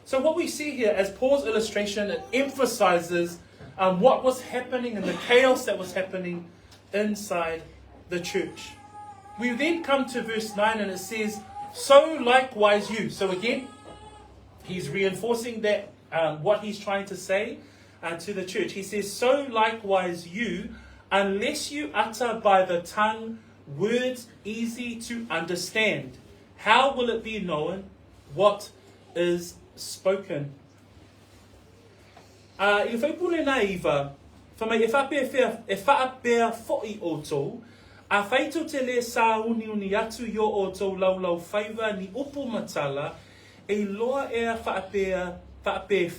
Speaker 3: So what we see here as Paul's illustration, it emphasizes what was happening and the chaos that was happening inside the church. We then come to verse 9 and it says, so likewise you. So again, he's reinforcing that what he's trying to say to the church. He says, so likewise you, unless you utter by the tongue words easy to understand, how will it be known what is spoken? I whaipule na iwa, whamai e whaapea fo'i o tō, a whaito te le sā uni atu yo o tō laulau whaiva ni upu matala, e loa ea whaapea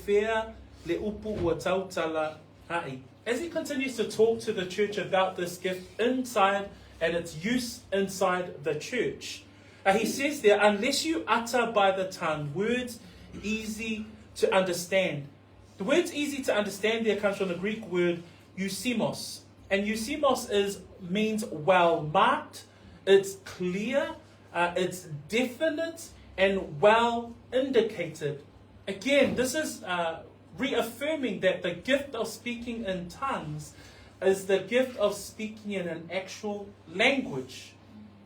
Speaker 3: whea le upu ua tautala hai. As he continues to talk to the church about this gift inside and its use inside the church, he says there, unless you utter by the tongue words easy to understand. The word easy to understand there comes from the Greek word eusimos. And eusimos means well marked, it's clear, it's definite, and well indicated. Again, this is reaffirming that the gift of speaking in tongues is the gift of speaking in an actual language.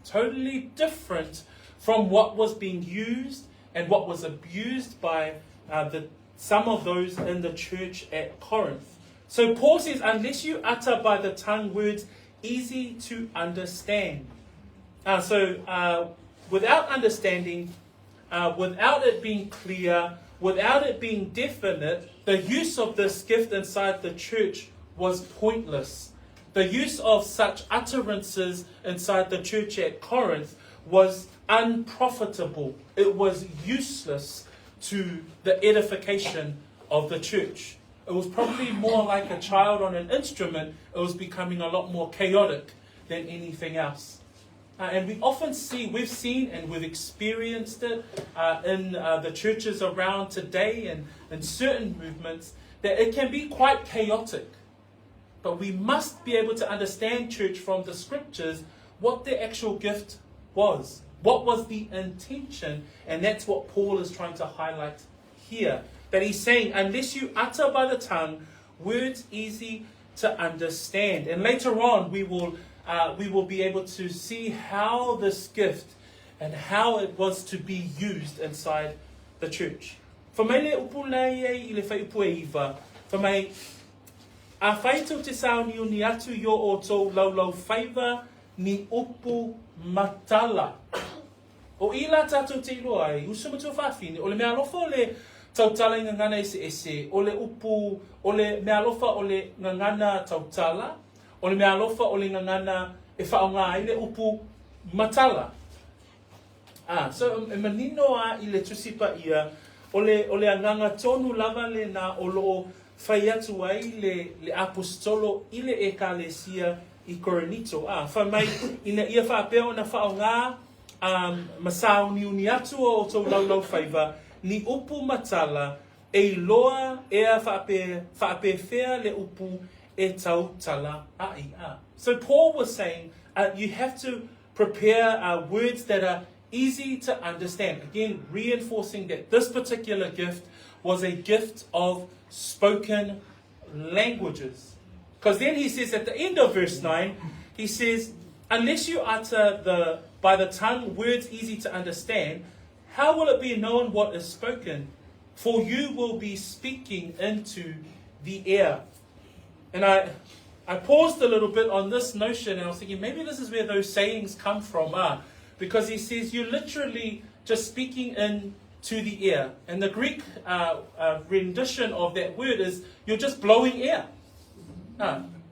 Speaker 3: Totally different from what was being used and what was abused by some of those in the church at Corinth. So Paul says, unless you utter by the tongue words easy to understand. Without understanding, without it being clear, without it being definite, the use of this gift inside the church was pointless. The use of such utterances inside the church at Corinth was unprofitable. It was useless to the edification of the church. It was probably more like a child on an instrument. It was becoming a lot more chaotic than anything else. And we often we've seen and we've experienced it in the churches around today and in certain movements, that it can be quite chaotic. But we must be able to understand, church, from the scriptures, what the actual gift was. What was the intention? And that's what Paul is trying to highlight here. That he's saying, unless you utter by the tongue words easy to understand. And later on, we will be able to see how this gift and how it was to be used inside the church. For me, a whaito te sauni uni atu yo o tō laulau whaiva ni upu matala. O ila tātou te iloa ai, usumatu whawhine, o le mea alofa o le tautala i ngangana ese, o le upu, o le mea alofa o le ngangana tautala, o le mea alofa o le ngangana e whaonga ai le upu matala. So e manino a i le tusipa ia, o le anganga tonu lava le na o loo whai atu ai le apostolo i le ekalesia i Korinito. Whamai ina ia whaapeo na whaonga masao ni uni atu o tō laulau whaiva ni upu matala e loa ea whaape whea le upu e tau tala ai. So Paul was saying you have to prepare words that are easy to understand. Again, reinforcing that this particular gift was a gift of spoken languages. Because then he says at the end of verse 9, he says, unless you utter by the tongue words easy to understand, how will it be known what is spoken? For you will be speaking into the air. And I paused a little bit on this notion, and I was thinking maybe this is where those sayings come from. Because he says you're literally just speaking into the air. And the Greek rendition of that word is you're just blowing air.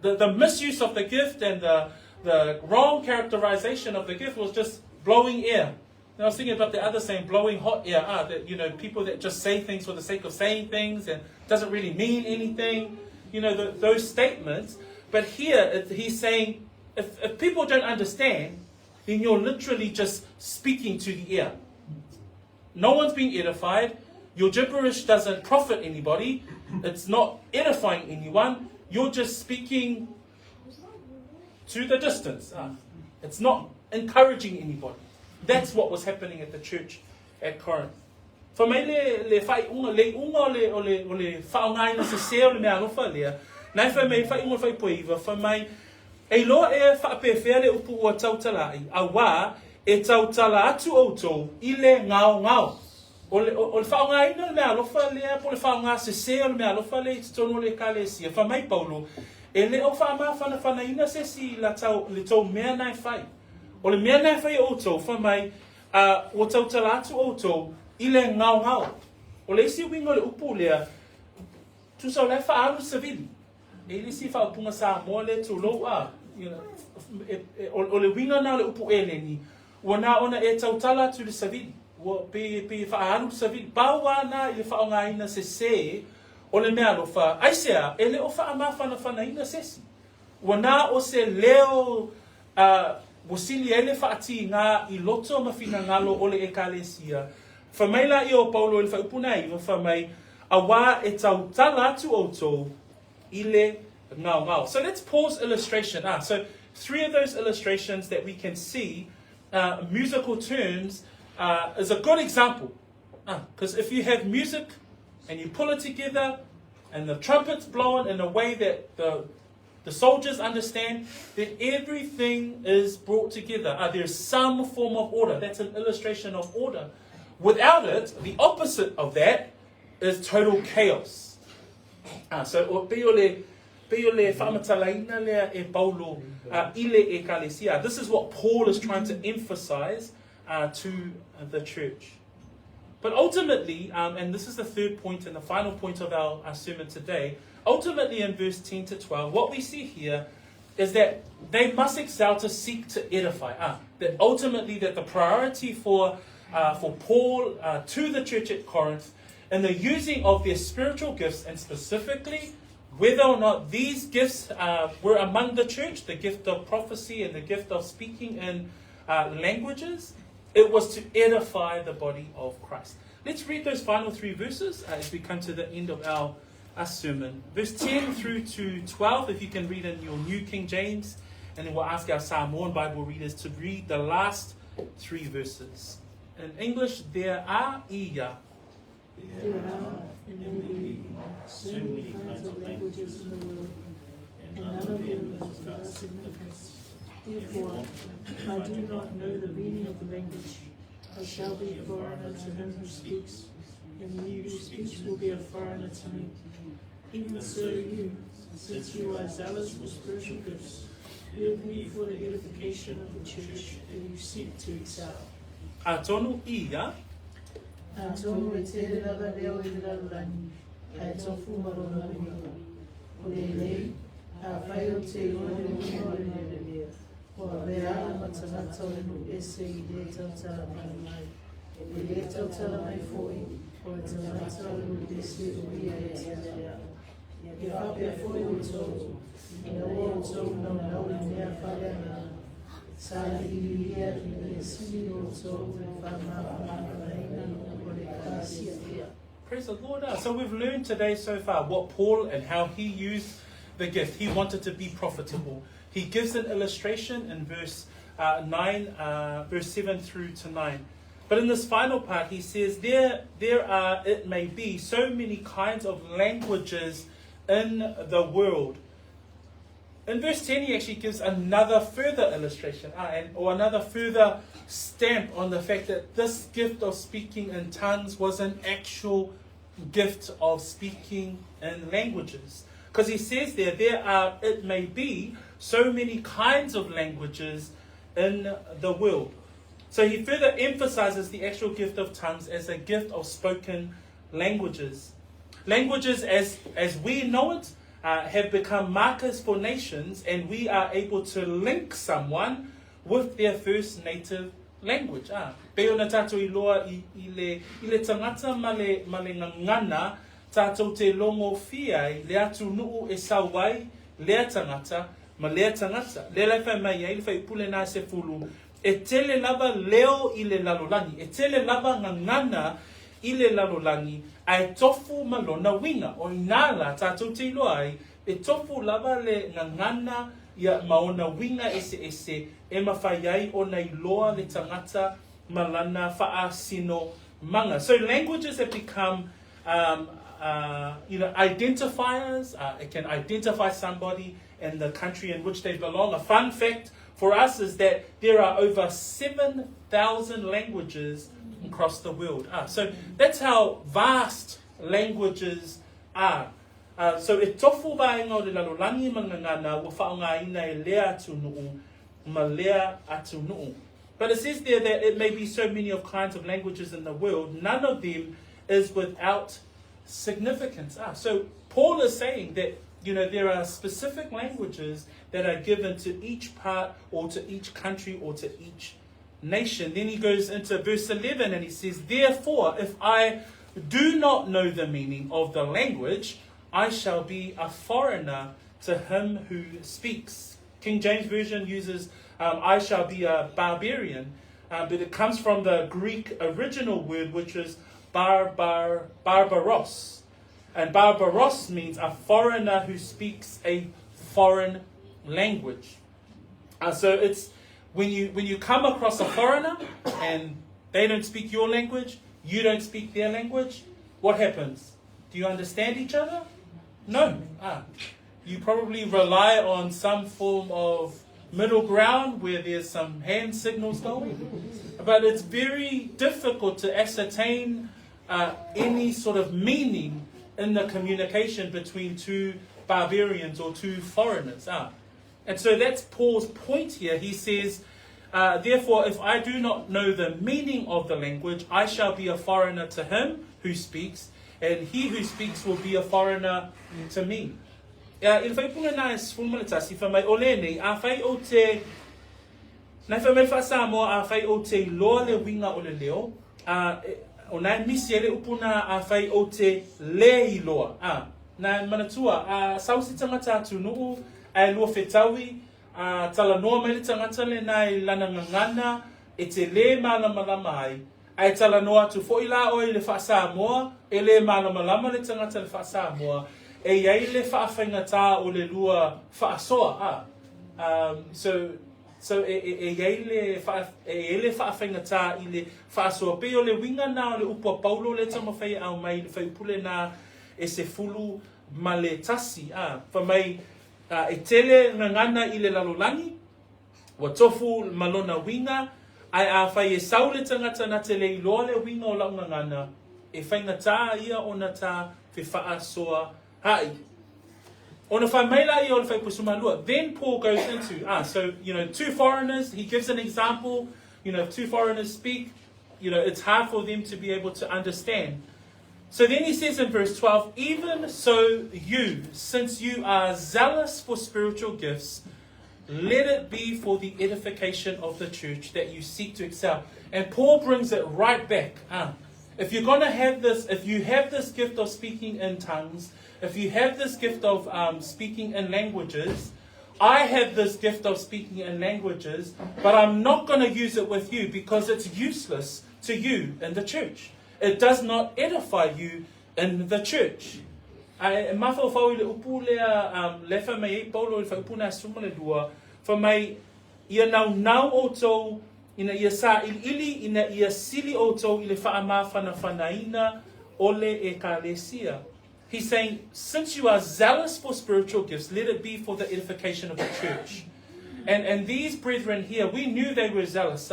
Speaker 3: The misuse of the gift and the wrong characterization of the gift was just blowing air. And I was thinking about the other saying, blowing hot air. That people that just say things for the sake of saying things and doesn't really mean anything. Those statements. But here he's saying, if people don't understand, then you're literally just speaking to the air. No one's being edified. Your gibberish doesn't profit anybody. It's not edifying anyone. You're just speaking to the distance. It's not encouraging anybody. That's what was happening at the church at Corinth. For me, le fai unga le whaongai na se seo le mea alofa lea. Nai whai mei whai unga whai poiva. For me, e loa e whaapewhea le upu ua tautalai. A wā e tautala atu outou i le ngao. O le whaongai na le mea alofa lea. Po le whaongai se seo le mea alofa lea. I tono le ka le sia. For me, Paulo, e le o whaama whana ina se si le tau mea nai whai. O le mea nai whai outou. For me, o tautala atu outou i le ngao. O le isi wingo le upu lea, tu sau le whaaru sa vili. E le si whaapunga sa moa le tu Laulua. O le winga na le upu ni, wana ona e tautala tu le sa vili. Pe whaaru sa vili. Bawa na i le whaonga ina se o le mea lofa. Aisea, e le o whaama whana ina sesi. Wana o se leo wasili e le whaati ngā i loto mawhina ngalo o le ekalesia. Whamaila i o Paulo i le whaupuna iwa whamai a wā e tautala atu outou i le ngao. So let's pause illustration. So 3 of those illustrations that we can see, musical terms, is a good example. Because if you have music and you pull it together and the trumpet's blown in a way that the soldiers understand, then everything is brought together. There's some form of order. That's an illustration of order. Without it, the opposite of that is total chaos. So, this is what Paul is trying to emphasize to the church. But ultimately, and this is the third point and the final point of our sermon today, ultimately in verse 10 to 12, what we see here is that they must excel to seek to edify. That ultimately that the priority for Paul to the church at Corinth and the using of their spiritual gifts, and specifically whether or not these gifts were among the church, the gift of prophecy and the gift of speaking in languages, it was to edify the body of Christ. Let's read those final 3 verses as we come to the end of our sermon. Verse 10 through to 12, if you can read in your New King James, and then we'll ask our Samoan Bible readers to read the last 3 verses. In English, there are iya.
Speaker 2: There are, and there will be, so many kinds of languages in the world, and none of them is without significance. Therefore, if I do not know the meaning of the language, I shall be a foreigner to him who speaks, and he who speaks will be a foreigner to me. Even so you, since you are zealous for spiritual gifts, build me for the edification of the church that you seek to excel.
Speaker 3: Atonu ia.
Speaker 2: Atonu e te rara reo i rarurani, ai tofu marona ringa. O lei, a whai o te ore ringa, o a rea matanata o nu ese I le tautara mai. E le tautara mai foi, o e tanata o nu ese o ia e te rea. E whapea foi o tō, I na o tō na nau I mea whare ana. Sa I ia I le sini o tō e whamawhamana reina o le kāsia ea.
Speaker 3: Praise the Lord. So we've learned today so far what Paul and how he used the gift. He wanted to be profitable. He gives an illustration in verse verse 7 through to 9. But in this final part, he says, there are, it may be, so many kinds of languages in the world. In verse 10, he actually gives another further illustration, or another further stamp on the fact that this gift of speaking in tongues was an actual gift of speaking in languages. Because he says there are, it may be, so many kinds of languages in the world. So he further emphasizes the actual gift of tongues as a gift of spoken languages. Languages, as we know it, have become markers for nations, and we are able to link someone with their first native language. Peo na tātou I loa I le tangata ma le ngangana, tātou te longo fiai, le atu nuu e sawai, lea tangata, ma lea tangata. Le lai whai mai ai, le whai upule nā se fulu, e tele lava leo I le lalolangi, e tele lava ngangana I le lalolangi, ai tofu malona winga, o inala tātou te iloa ai, e tofu lava le ngangana ia maona winga ese, e mawhai ai o nei loa le tangata malana wha sino manga. So languages have become identifiers. It can identify somebody and the country in which they belong. A fun fact for us is that there are over 7,000 languages across the world. So that's how vast languages are. So e tofu vaenga o le lalolangi mangangana wa whaonga ina e lea atu nuu, ma lea atu nuu. But it says there that it may be so many of kinds of languages in the world, none of them is without significance. So Paul is saying that there are specific languages that are given to each part or to each country or to each nation. Then he goes into verse 11 and he says, therefore, if I do not know the meaning of the language, I shall be a foreigner to him who speaks. King James Version uses, I shall be a barbarian, but it comes from the Greek original word, which is barbaros. And barbaros means a foreigner who speaks a foreign language. So it's when you come across a foreigner and they don't speak your language, you don't speak their language, what happens? Do you understand each other? No. You probably rely on some form of middle ground where there's some hand signals going. But it's very difficult to ascertain any sort of meaning in the communication between two barbarians or two foreigners. And so that's Paul's point here. He says, therefore, if I do not know the meaning of the language, I shall be a foreigner to him who speaks, and he who speaks will be a foreigner to me. Il fai pule na es fulmalita si fa mai olene a fai o te na fa mai fa Samoa a fai o te loa le winga o le leo o na misi ele upuna a fai o te le loa na manatua a sausi tangata atu nuu ai lua fetawi tala noa mai le tangata le nai lana ngangana e te le malama ai tala noa tu fo ila o le fa Samoa e le malama le tangata le fa Samoa e iai le whaawhaingata o le lua whaasoa. So iai le whaawhaingata I le whaasoa. Pe o le winga na o le upua paulo le tamawhai au mai le whaipule na e se fulu ma le tasi. Wha mai e tele ngangana I le lalolangi, wa tofu malona winga, ai a whai e sau le tangata na te le iloa le winga o lau ngangana, e whaingata ia o na ta whi whaasoa Hai. Then Paul goes into, so, two foreigners, he gives an example, if two foreigners speak, it's hard for them to be able to understand. So then he says in verse 12, even so you, since you are zealous for spiritual gifts, let it be for the edification of the church that you seek to excel. And Paul brings it right back. If you're going to have this, if you have this gift of speaking in tongues, if you have this gift of speaking in languages, I have this gift of speaking in languages, but I'm not going to use it with you because it's useless to you in the church. It does not edify you in the church. For my ia nau o tau, ina ia sa ili, ina ia sili o tau, ile whaamawhana ole ekalesia. He's saying, since you are zealous for spiritual gifts, let it be for the edification of the church. And these brethren here, we knew they were zealous.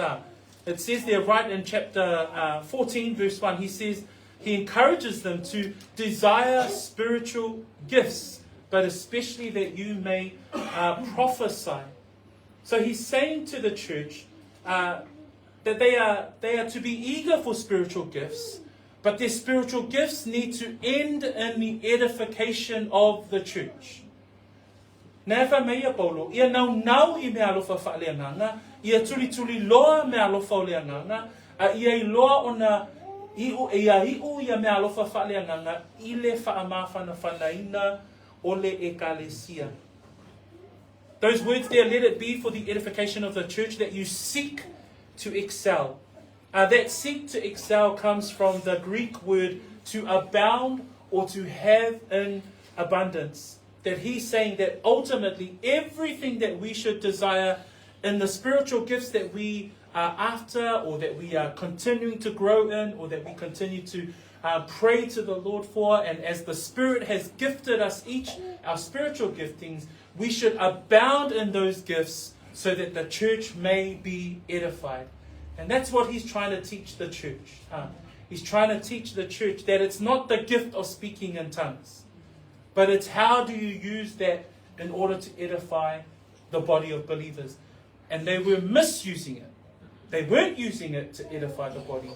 Speaker 3: It says there right in chapter 14, verse 1, he says, he encourages them to desire spiritual gifts, but especially that you may prophesy. So he's saying to the church that they are to be eager for spiritual gifts, but their spiritual gifts need to end in the edification of the church. Never mea Paulo, ia nau I mea alofa whaaleanganga, ia tuli loa mea alofa oleanganga, ia I loa ona ia mea alofa whaaleanganga, ile whaamawhana whanaina ole ekalesia. Those words there, let it be for the edification of the church, that you seek to excel. That seek to excel comes from the Greek word to abound or to have in abundance. That he's saying that ultimately everything that we should desire in the spiritual gifts that we are after, or that we are continuing to grow in, or that we continue to pray to the Lord for, and as the Spirit has gifted us each our spiritual giftings, we should abound in those gifts so that the church may be edified. And that's what he's trying to teach the church. He's trying to teach the church that it's not the gift of speaking in tongues, but it's how do you use that in order to edify the body of believers. And they were misusing it. They weren't using it to edify the body.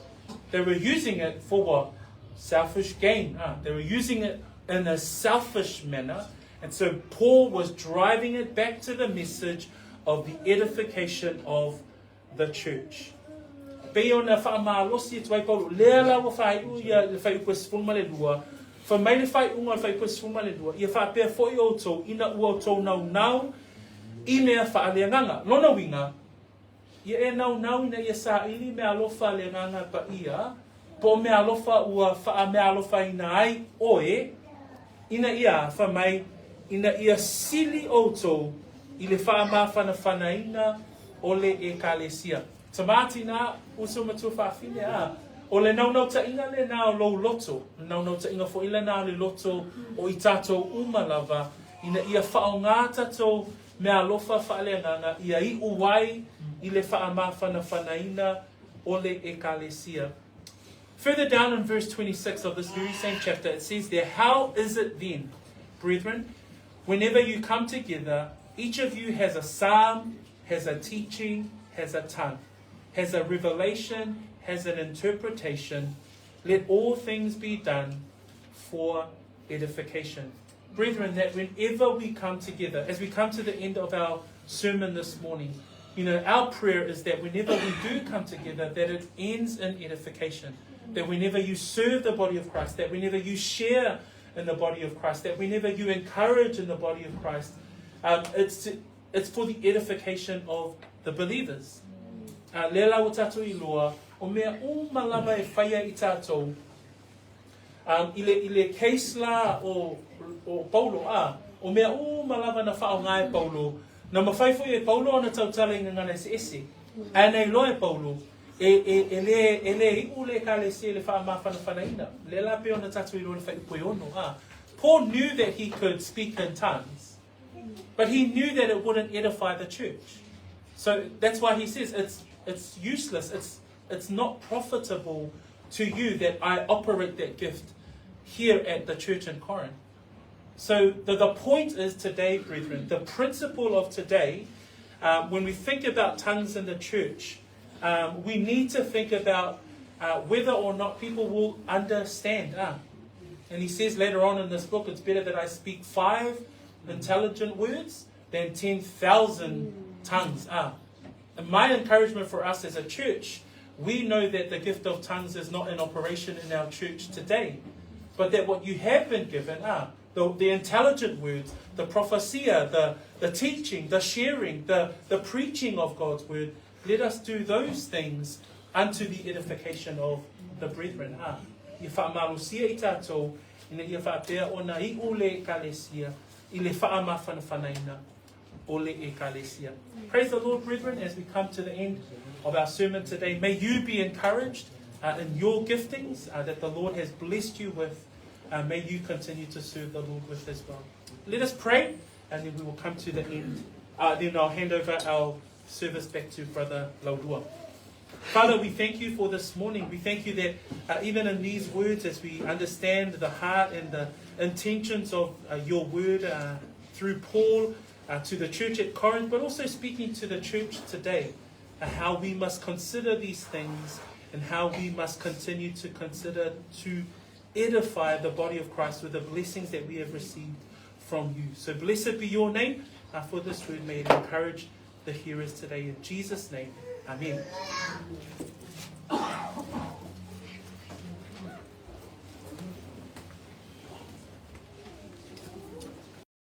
Speaker 3: They were using it for what? Selfish gain. They were using it in a selfish manner. And so Paul was driving it back to the message of the edification of the church. Peona whaamalosi e tuai Paulo. Lea la wa whai uia le whai upa sifuma le lua. Fa mai le whai unga le whai upa sifuma le lua. Ia whaapea foi o tau. Ina ua o tau nau. I mea whaaleanganga. Lona winga. Ia e nau ina ia sa ili mea alofa leanganga pa ia. Po mea alofa ua wha mea alofa ina ai oe. Ina ia wha mai. Ina ia sili o tau. I le wha mawhana whanaina ole e kalesia. Tamati na uso matua whaafine o le naunau ta inga le nao lou loto. Naunau ta inga fo ila nao le loto o I tātou umalava. Ina ia whao ngā tātou mea alofa whaaleanganga. Ia I uwai I le whaamawhana whanaina ole e kalesia. Further down in verse 26 of this very same chapter, it says there, how is it then, brethren, whenever you come together, each of you has a psalm, has a teaching, has a tongue, has a revelation, has an interpretation. Let all things be done for edification. Brethren, that whenever we come together, as we come to the end of our sermon this morning, our prayer is that whenever we do come together, that it ends in edification. That whenever you serve the body of Christ, that whenever you share in the body of Christ, that whenever you encourage in the body of Christ, it's for the edification of the believers. Lela o tātou I loa, o mea umalama e whaia I tātou. Ile case la o Paulo o mea umalama na whao ngai Paulo. Na mawhaifo e Paulo ana tautala I ngana se ese. Anei loe Paulo, ele I ule ka le se le wha mawhana whanaina. Lela pe ona tātou I loa le whai upoe ono. Paul knew that he could speak in tongues, but he knew that it wouldn't edify the church. So that's why he says it's useless. It's not profitable to you that I operate that gift here at the church in Corinth. So the point is today, brethren, the principle of today, when we think about tongues in the church, we need to think about whether or not people will understand. And he says later on in this book, it's better that I speak 5 intelligent words than 10,000 tongues. And my encouragement for us as a church, we know that the gift of tongues is not in operation in our church today, but that what you have been given the intelligent words, the prophecia, the teaching, the sharing, the preaching of God's word. Let us do those things unto the edification of the brethren. I whaamarusia I tātou, ina ia whaapea ona I ule kalesia, I le whaamawhana whanaina. ole ekalesia. Praise the Lord, brethren, as we come to the end of our sermon today. May you be encouraged in your giftings that the Lord has blessed you with. May you continue to serve the Lord with as well. Let us pray, and then we will come to the end. Then I'll hand over our service back to Brother Laulua. Father, we thank you for this morning. We thank you that even in these words, as we understand the heart and the intentions of your word through Paul to the church at Corinth, but also speaking to the church today, how we must consider these things and how we must continue to consider to edify the body of Christ with the blessings that we have received from you. So blessed be your name for this word. May it encourage the hearers today. In Jesus' name, amen.